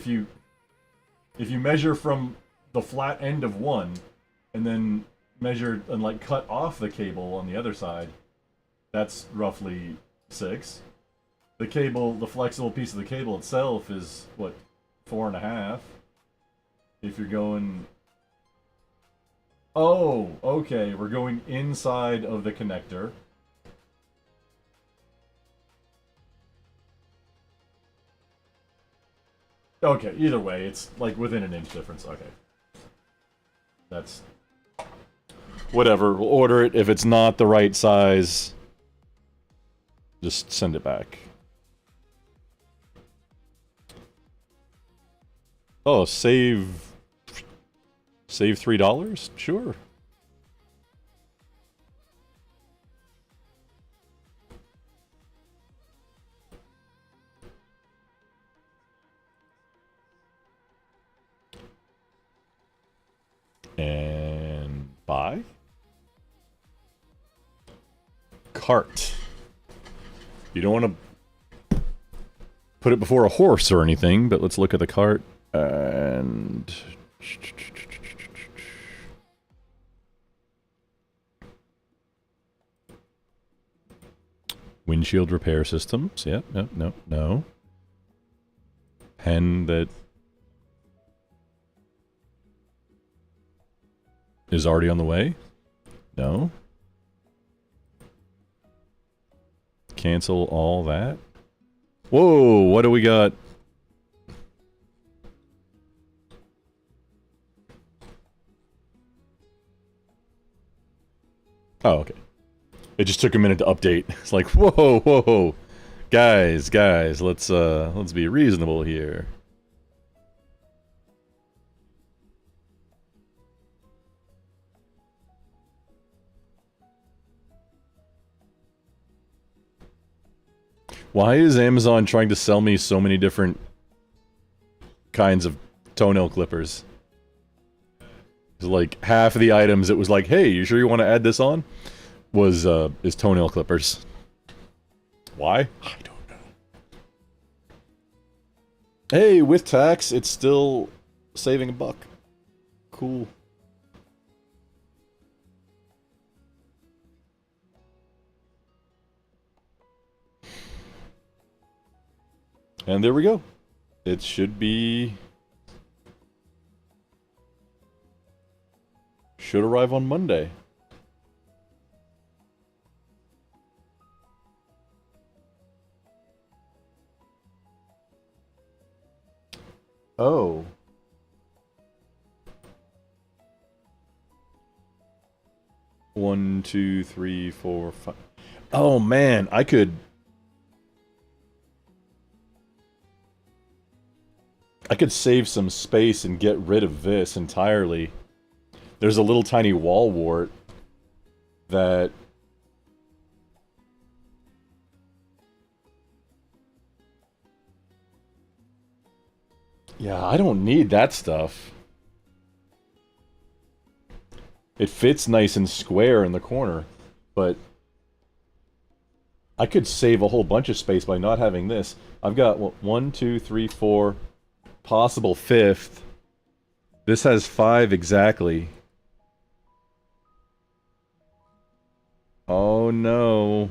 you measure from the flat end of one and then measure and like cut off the cable on the other side, that's roughly 6. The cable, the flexible piece of the cable itself is what, 4.5. If you're going, oh, okay, we're going inside of the connector. Okay, either way, it's like within an inch difference. Okay. That's whatever. We'll order it. If it's not the right size, just send it back. Oh, save $3? Sure. And buy. Cart. You don't want to put it before a horse or anything, but let's look at the cart and windshield repair systems. Yep, no. Pen that is already on the way? No. Cancel all that. Whoa, what do we got? Oh, okay. It just took a minute to update. It's like, whoa. Guys, let's be reasonable here. Why is Amazon trying to sell me so many different kinds of toenail clippers? Like half of the items it was like, hey, you sure you want to add this on? Is toenail clippers. Why? I don't know. Hey, with tax, it's still saving $1. Cool. And there we go. It should arrive on Monday. Oh. One, two, three, four, five. Oh man, I could I could save some space and get rid of this entirely. There's a little tiny wall wart that... Yeah, I don't need that stuff. It fits nice and square in the corner, but I could save a whole bunch of space by not having this. I've got, what, 1, 2, 3, 4, possible 5th. This has 5 exactly. Oh no.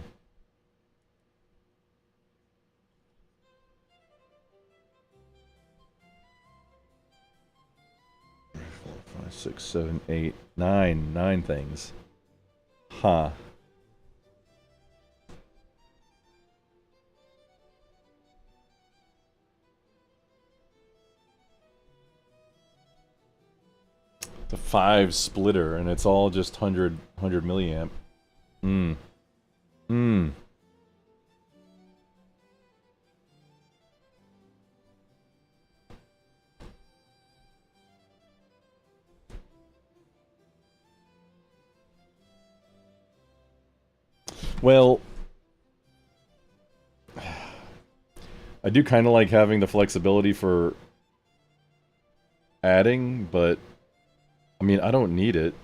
6, 7, 8, 9. 9 things. Huh. It's a 5 splitter, and it's all just 100 milliamp. Hmm. Hmm. Well, I do kind of like having the flexibility for adding, but I mean, I don't need it.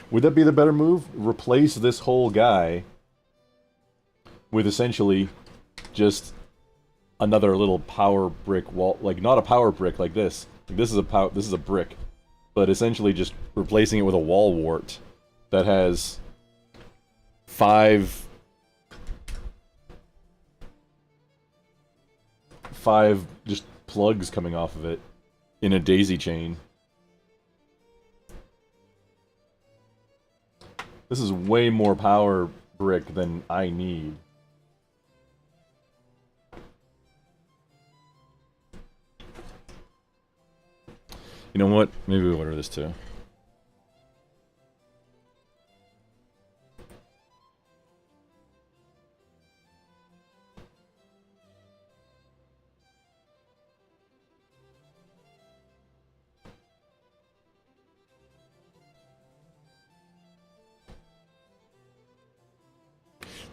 Would that be the better move? Replace this whole guy with essentially just another little power brick wall, like not a power brick like this. Like this is a brick, but essentially just replacing it with a wall wart that has 5 just plugs coming off of it in a daisy chain. This is way more power brick than I need. You know what? Maybe we order this too.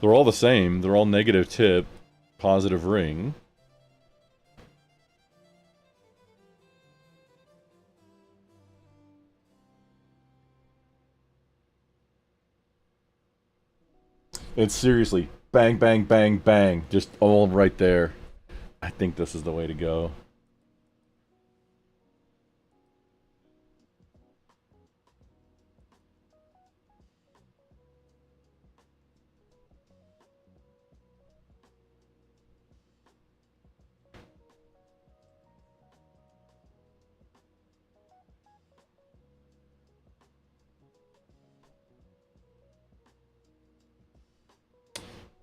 They're all the same. They're all negative tip, positive ring. It's seriously bang, bang, bang, bang. Just all right there. I think this is the way to go.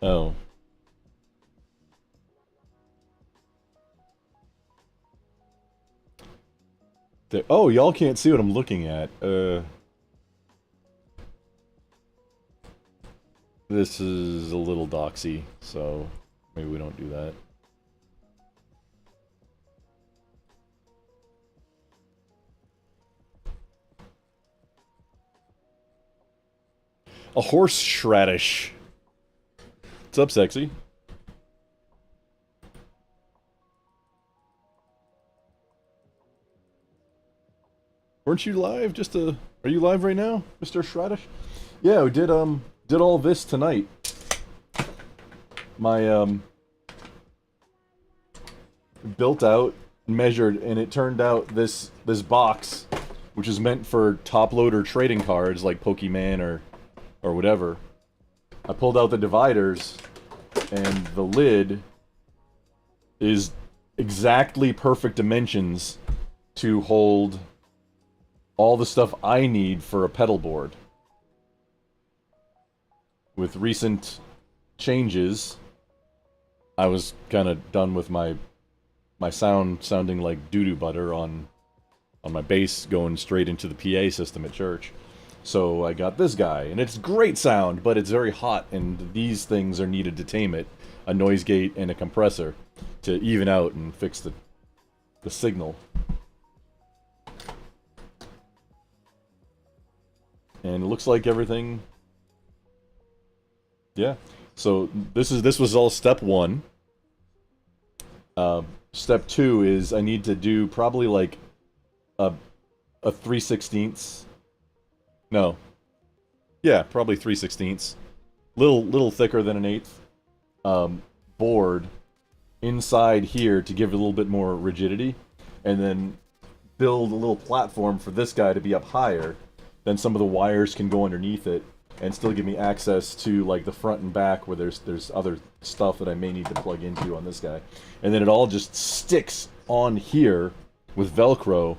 Oh. Oh, y'all can't see what I'm looking at. This is a little doxy, so maybe we don't do that. A horse radish. What's up, sexy? Weren't you live? Are you live right now, Mr. Shradish? Yeah, we did all this tonight. My built out, measured, and it turned out this box, which is meant for top loader trading cards like Pokemon or whatever. I pulled out the dividers, and the lid is exactly perfect dimensions to hold all the stuff I need for a pedal board. With recent changes, I was kind of done with my sound sounding like doo-doo butter on my bass going straight into the PA system at church. So I got this guy, and it's great sound, but it's very hot, and these things are needed to tame it. A noise gate and a compressor to even out and fix the signal. And it looks like everything... Yeah. So this was all step 1. Step 2 is I need to do probably like a 3/16. No. Yeah, probably 3/16. Little thicker than an 1/8. Board inside here to give it a little bit more rigidity, and then build a little platform for this guy to be up higher. Then some of the wires can go underneath it and still give me access to like the front and back where there's other stuff that I may need to plug into on this guy. And then it all just sticks on here with Velcro,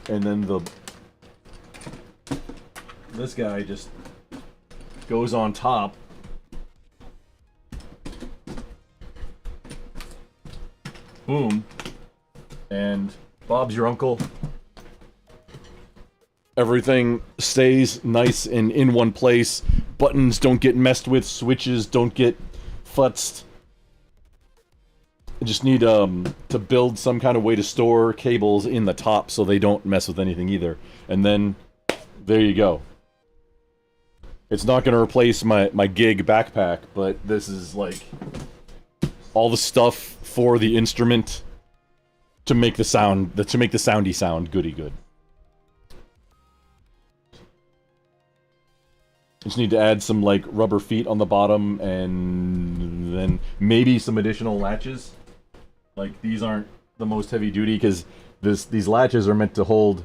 and then this guy just goes on top. Boom. And Bob's your uncle. Everything stays nice and in one place. Buttons don't get messed with. Switches don't get futzed. I just need to build some kind of way to store cables in the top so they don't mess with anything either. And then, there you go. It's not going to replace my gig backpack, but this is like all the stuff for the instrument to make the soundy sound goody good. Just need to add some like rubber feet on the bottom, and then maybe some additional latches. Like these aren't the most heavy duty because these latches are meant to hold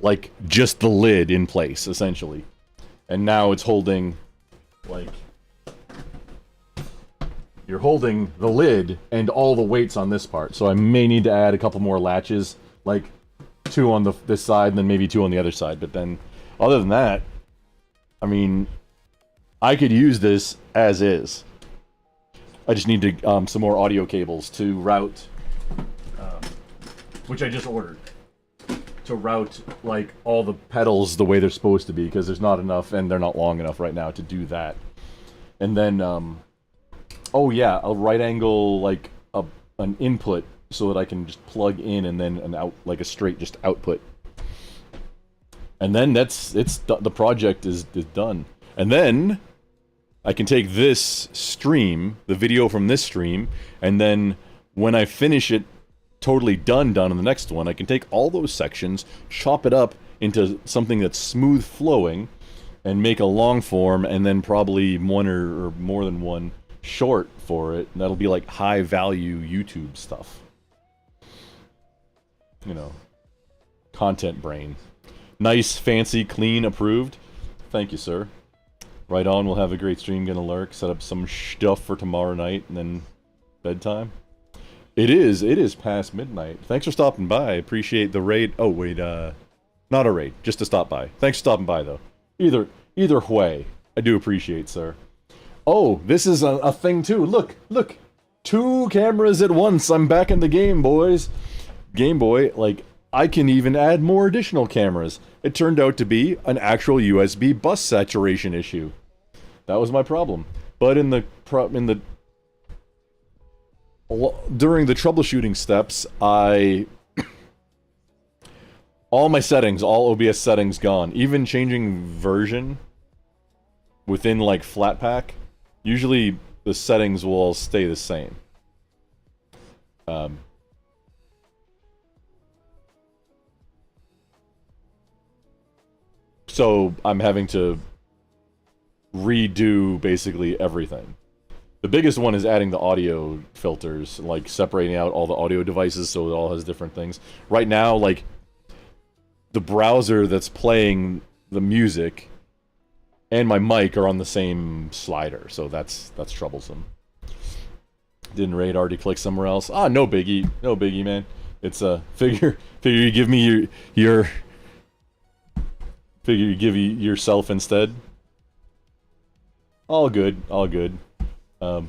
like just the lid in place essentially, and now it's holding like you're holding the lid and all the weights on this part. So I may need to add a couple more latches, like 2 on this side and then maybe 2 on the other side. But then other than that, I mean, I could use this as is. I just need to some more audio cables to route, which I just ordered, to route like all the pedals the way they're supposed to be, because there's not enough and they're not long enough right now to do that. And then, oh yeah, a right angle like an input so that I can just plug in, and then an out, like a straight just output. And then the project is done. And then I can take this stream, the video from this stream, and then when I finish it totally done in the next one, I can take all those sections, chop it up into something that's smooth flowing, and make a long form, and then probably one or more than one short for it. And that'll be like high value YouTube stuff. You know, content brain. Nice, fancy, clean, approved. Thank you, sir. Right on, we'll have a great stream, gonna lurk, set up some stuff for tomorrow night, and then bedtime. It is past midnight. Thanks for stopping by, I appreciate the raid. Oh, wait, not a raid, just to stop by. Thanks for stopping by, though. Either way, I do appreciate, sir. Oh, this is a thing, too. Look! 2 cameras at once, I'm back in the game, boys. Game Boy, like, I can even add more additional cameras. It turned out to be an actual USB bus saturation issue. That was my problem. But during the troubleshooting steps, all my settings, all OBS settings gone. Even changing version within like Flatpak, usually the settings will all stay the same. So I'm having to redo basically everything. The biggest one is adding the audio filters, like separating out all the audio devices so it all has different things. Right now, like, the browser that's playing the music and my mic are on the same slider, so that's troublesome. Didn't raid, already click somewhere else. Ah, no biggie, man. It's a figure you give me your figure you give yourself instead. All good. I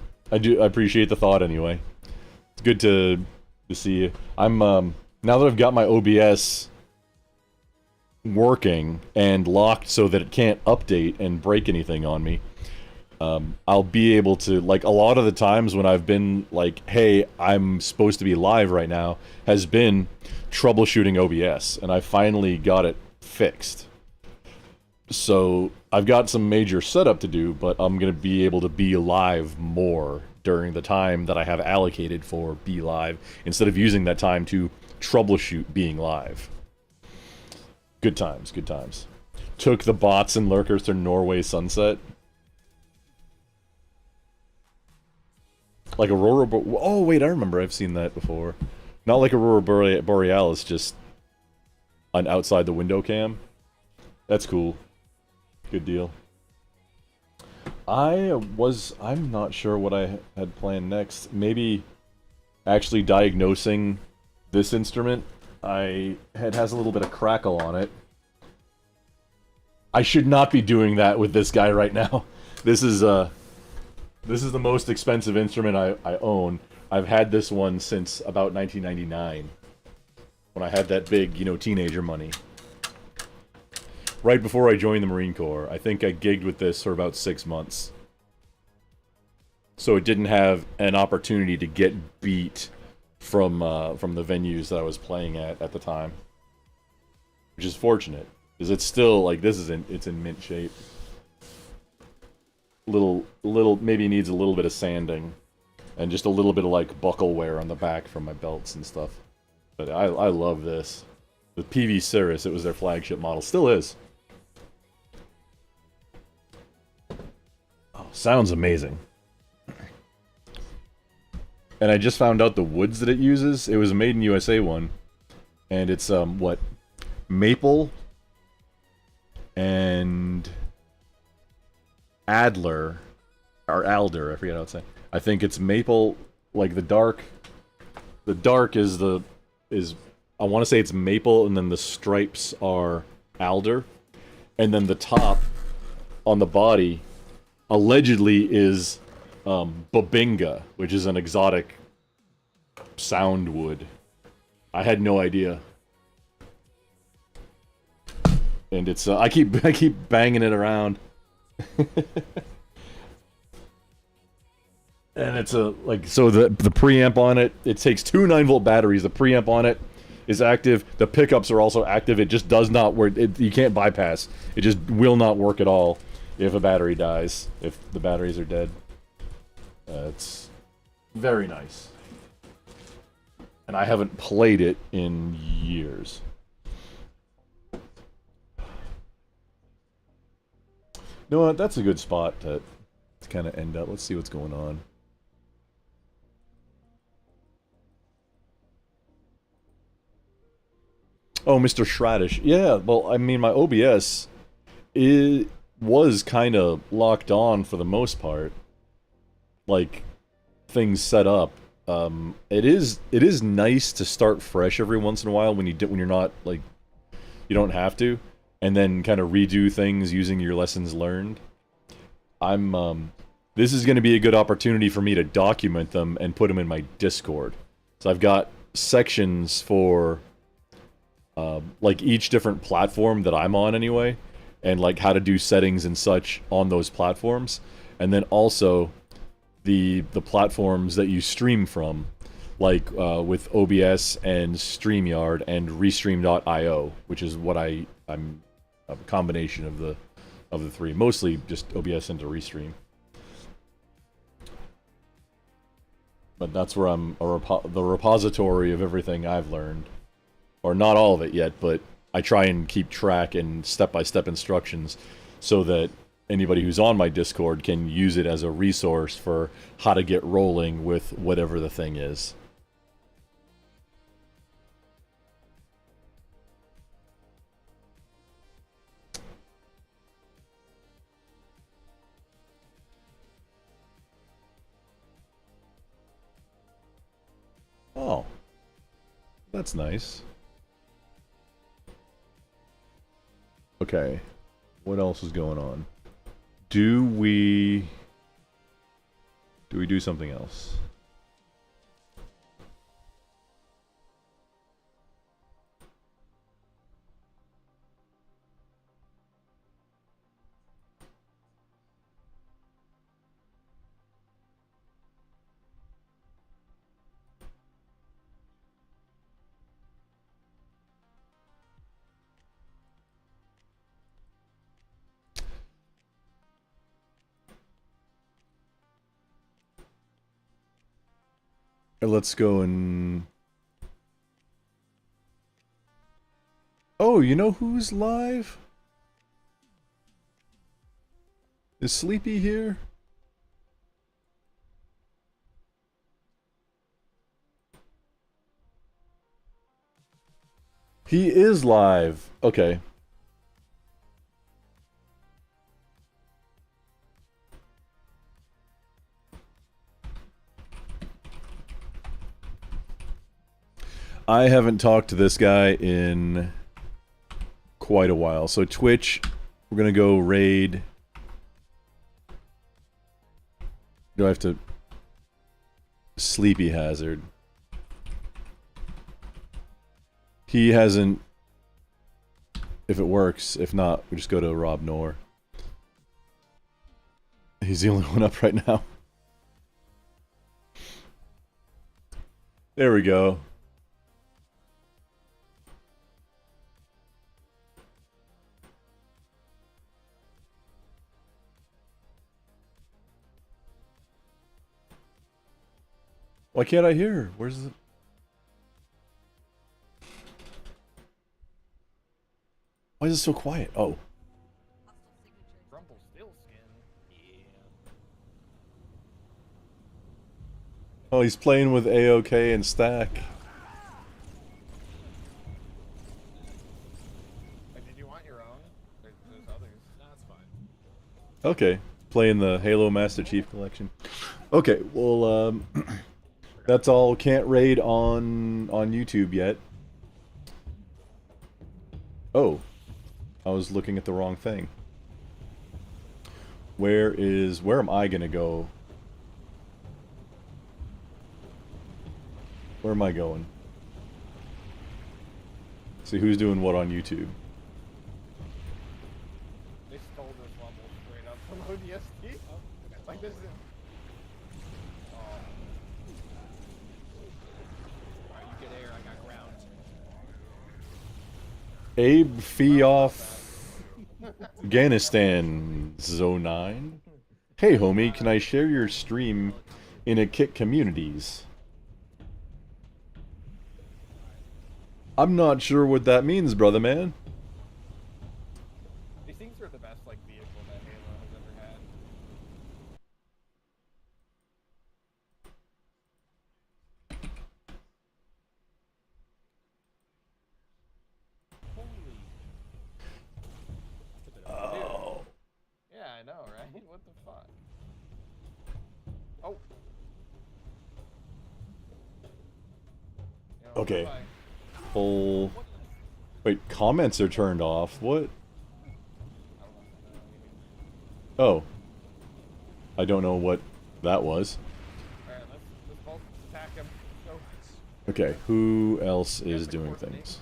appreciate the thought anyway. It's good to see you. I'm now that I've got my OBS working and locked so that it can't update and break anything on me, I'll be able to, like, a lot of the times when I've been like, hey, I'm supposed to be live right now, has been troubleshooting OBS, and I finally got it fixed. So I've got some major setup to do, but I'm going to be able to be live more during the time that I have allocated for be live, instead of using that time to troubleshoot being live. Good times, good times. Took the bots and lurkers to Norway sunset. Like Aurora oh wait, I remember, I've seen that before. Not like Aurora Borealis, just an outside the window cam. That's cool. Good deal. I'm not sure what I had planned next. Maybe actually diagnosing this instrument. It has a little bit of crackle on it. I should not be doing that with this guy right now. This is the most expensive instrument I own. I've had this one since about 1999, when I had that big, you know, teenager money. Right before I joined the Marine Corps. I think I gigged with this for about 6 months. So it didn't have an opportunity to get beat from the venues that I was playing at the time. Which is fortunate, because it's still, like, it's in mint shape. Maybe needs a little bit of sanding. And just a little bit of, like, buckle wear on the back from my belts and stuff. But I love this. The PV Cirrus, it was their flagship model. Still is. Oh, sounds amazing. And I just found out the woods that it uses. It was a made in USA one. And it's, what? Maple and Adler, or Alder, I forget how to say. I think it's maple, like the dark is I want to say it's maple, and then the stripes are alder, and then the top on the body allegedly is babinga, which is an exotic sound wood. I had no idea. And it's I keep banging it around. And it's so the preamp on it, it takes two 9-volt batteries. The preamp on it is active. The pickups are also active. It just does not work. You can't bypass. It just will not work at all if a battery dies, if the batteries are dead. It's very nice. And I haven't played it in years. You know what? That's a good spot to kind of end up. Let's see what's going on. Oh, Mr. Shradish. Yeah, well, I mean, my OBS was kind of locked on for the most part. Like, things set up. It is nice to start fresh every once in a while when you're not, like, you don't have to, and then kind of redo things using your lessons learned. This is going to be a good opportunity for me to document them and put them in my Discord. So I've got sections for like each different platform that I'm on anyway, and like how to do settings and such on those platforms, and then also the platforms that you stream from, like with OBS and StreamYard and Restream.io, which is what I'm a combination of the three, mostly just OBS into Restream. But that's where I'm the repository of everything I've learned. Or not all of it yet, but I try and keep track and step-by-step instructions so that anybody who's on my Discord can use it as a resource for how to get rolling with whatever the thing is. Oh, that's nice. Okay, what else is going on? Do we do something else? Let's go and... Oh, you know who's live? Is Sleepy here? He is live. Okay. I haven't talked to this guy in quite a while. So Twitch, we're gonna go raid. Do I have to... Sleepy Hazard. He hasn't... If it works. If not, we just go to Rob Knorr. He's the only one up right now. There we go. Why can't I hear her? Where's the... Why is it so quiet? Oh. Oh, he's playing with AOK and Stack. Did you want your own? There's others. No, that's fine. Okay. Playing the Halo Master Chief Collection. Okay, well, that's all. Can't raid on YouTube yet. Oh. I was looking at the wrong thing. Where am I gonna go? Where am I going? See who's doing what on YouTube. They stole this level straight up from ODST. Oh, okay. Like this is... Oh. Alright, you get air, I got ground. Abe Fioff Afghanistan Zo9. Hey homie, can I share your stream in a Kick Communities? I'm not sure what that means, brother man. These things are the best like vehicle that Halo has ever had. Oh. Yeah, I know, right? What the fuck? Oh. You know, Okay. bye. Whole... Wait, comments are turned off. What? Oh. I don't know what that was. Alright, let's both attack him. Go. Okay, who else is doing things?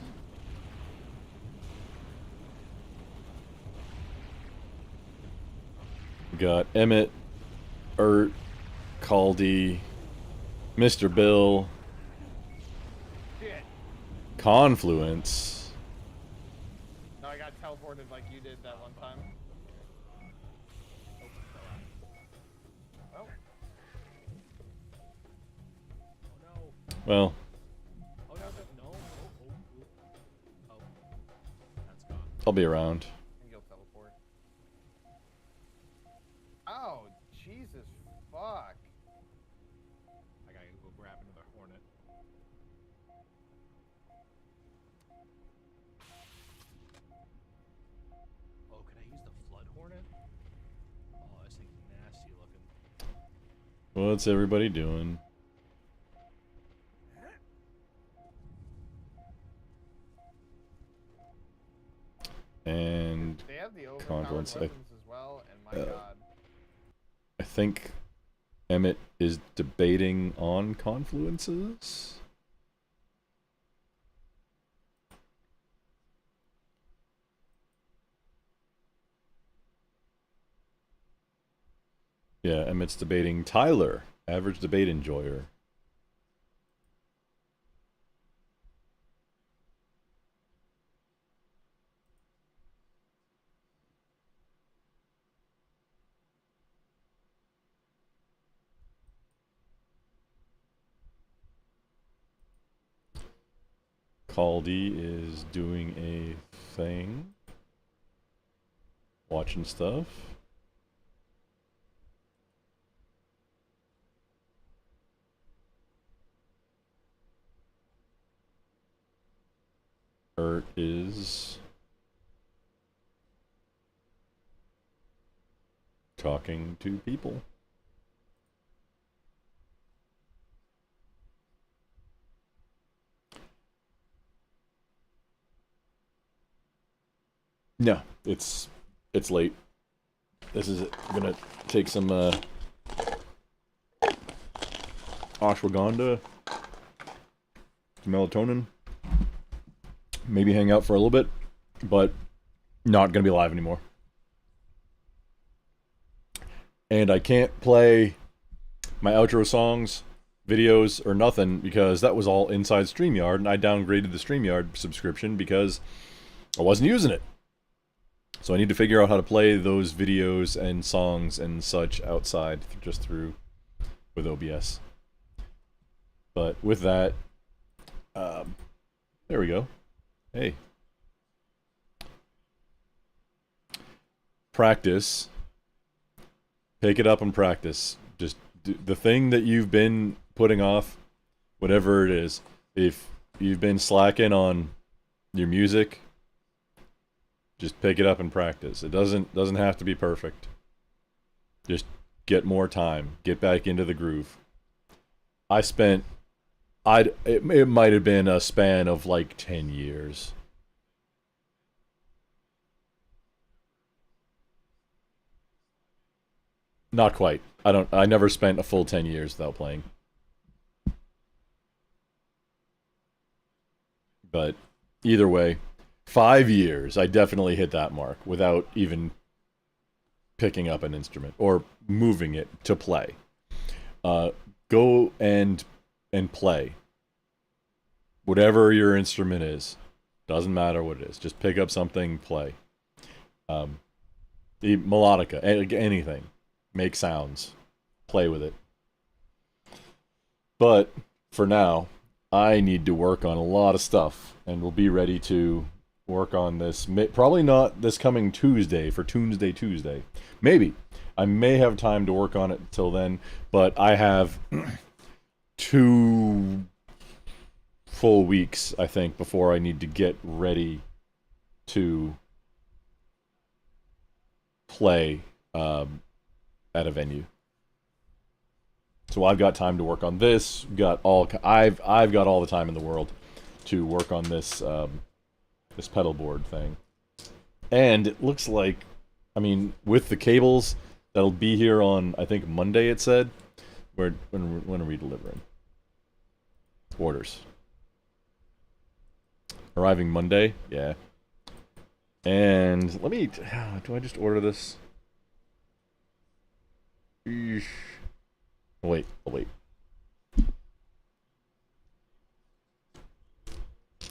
We got Emmett, Caldy, Mr. Bill, Shit. Confluence. No, I got teleported like you did that one time. Oh. Well, Oh, no. Oh. That's gone. I'll be around. I think he'll teleport. Oh, Jesus fuck. I gotta go grab another hornet. Oh, can I use the flood hornet? Oh, this thing's nasty looking. What's everybody doing? And They have the overpowered Confluence. weapons as well, and my god. I think Emmett is debating on confluences. Yeah, Emmett's debating Tyler, average debate enjoyer. Caldy is doing a thing. Watching stuff. Ert is talking to people. No, it's late. This is it. I'm gonna take some ashwagandha, melatonin, maybe hang out for a little bit, but not gonna be live anymore. And I can't play my outro songs, videos, or nothing because that was all inside StreamYard, and I downgraded the StreamYard subscription because I wasn't using it. So I need to figure out how to play those videos and songs and such outside just through with OBS. But with that, there we go. Hey. Practice. Pick it up and practice. Just do the thing that you've been putting off, whatever it is. If you've been slacking on your music, just pick it up and practice. It doesn't have to be perfect. Just get more time. Get back into the groove. It might have been a span of like 10 years. Not quite. I never spent a full 10 years without playing. But either way, 5 years, I definitely hit that mark without even picking up an instrument or moving it to play. Go and play. Whatever your instrument is. Doesn't matter what it is. Just pick up something, play. The melodica, anything. Make sounds. Play with it. But for now, I need to work on a lot of stuff, and we'll be ready to work on this. Probably not this coming Tuesday for TuNesday THURSDAY. Maybe. I may have time to work on it till then, but I have 2 full weeks, I think, before I need to get ready to play at a venue. So I've got time to work on this. I've got all the time in the world to work on this this pedalboard thing. And it looks like, I mean, with the cables that'll be here on, I think, Monday, it said. When are we delivering? Orders. Arriving Monday? Yeah. And let me, do I just order this? Eesh. Wait, I'll wait.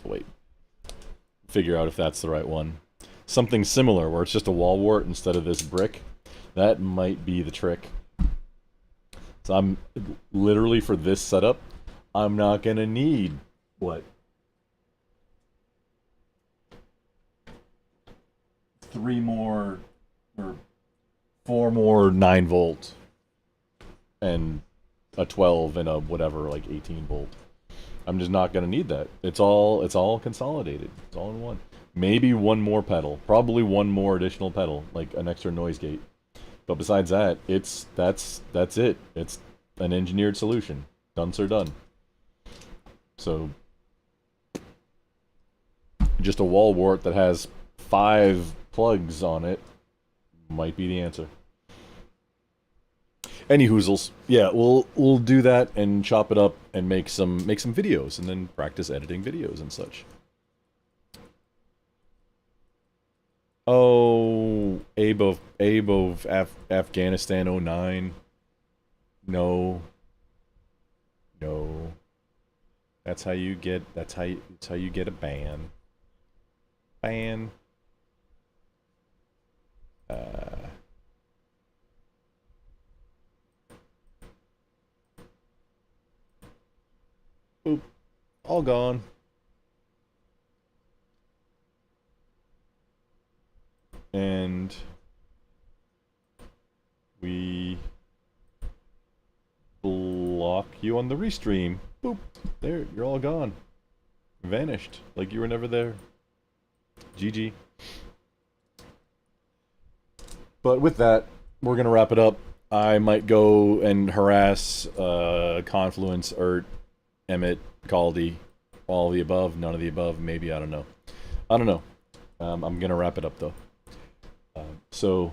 Wait. Figure out if that's the right one. Something similar where it's just a wall wart instead of this brick. That might be the trick. So I'm literally, for this setup, I'm not gonna need what? 3 more or 4 more 9-volt and a 12 and a whatever, like 18-volt. I'm just not gonna need that. It's all consolidated. It's all in one. Maybe one more pedal. Probably one more additional pedal, like an extra noise gate. But besides that, that's it. It's an engineered solution. Done, sir, done. So just a wall wart that has 5 plugs on it might be the answer. Any hoozles. Yeah, we'll do that and chop it up and make some videos and then practice editing videos and such. Oh, Abe of Afghanistan 09. No. That's how you get a ban. Ban. Oop. All gone. And we block you on the restream. Boop. There, you're all gone. Vanished. Like you were never there. GG. But with that, we're gonna wrap it up. I might go and harass Confluence, Ert, Emmett, Caldy, all of the above, none of the above, maybe, I don't know. I don't know. I'm gonna wrap it up though. So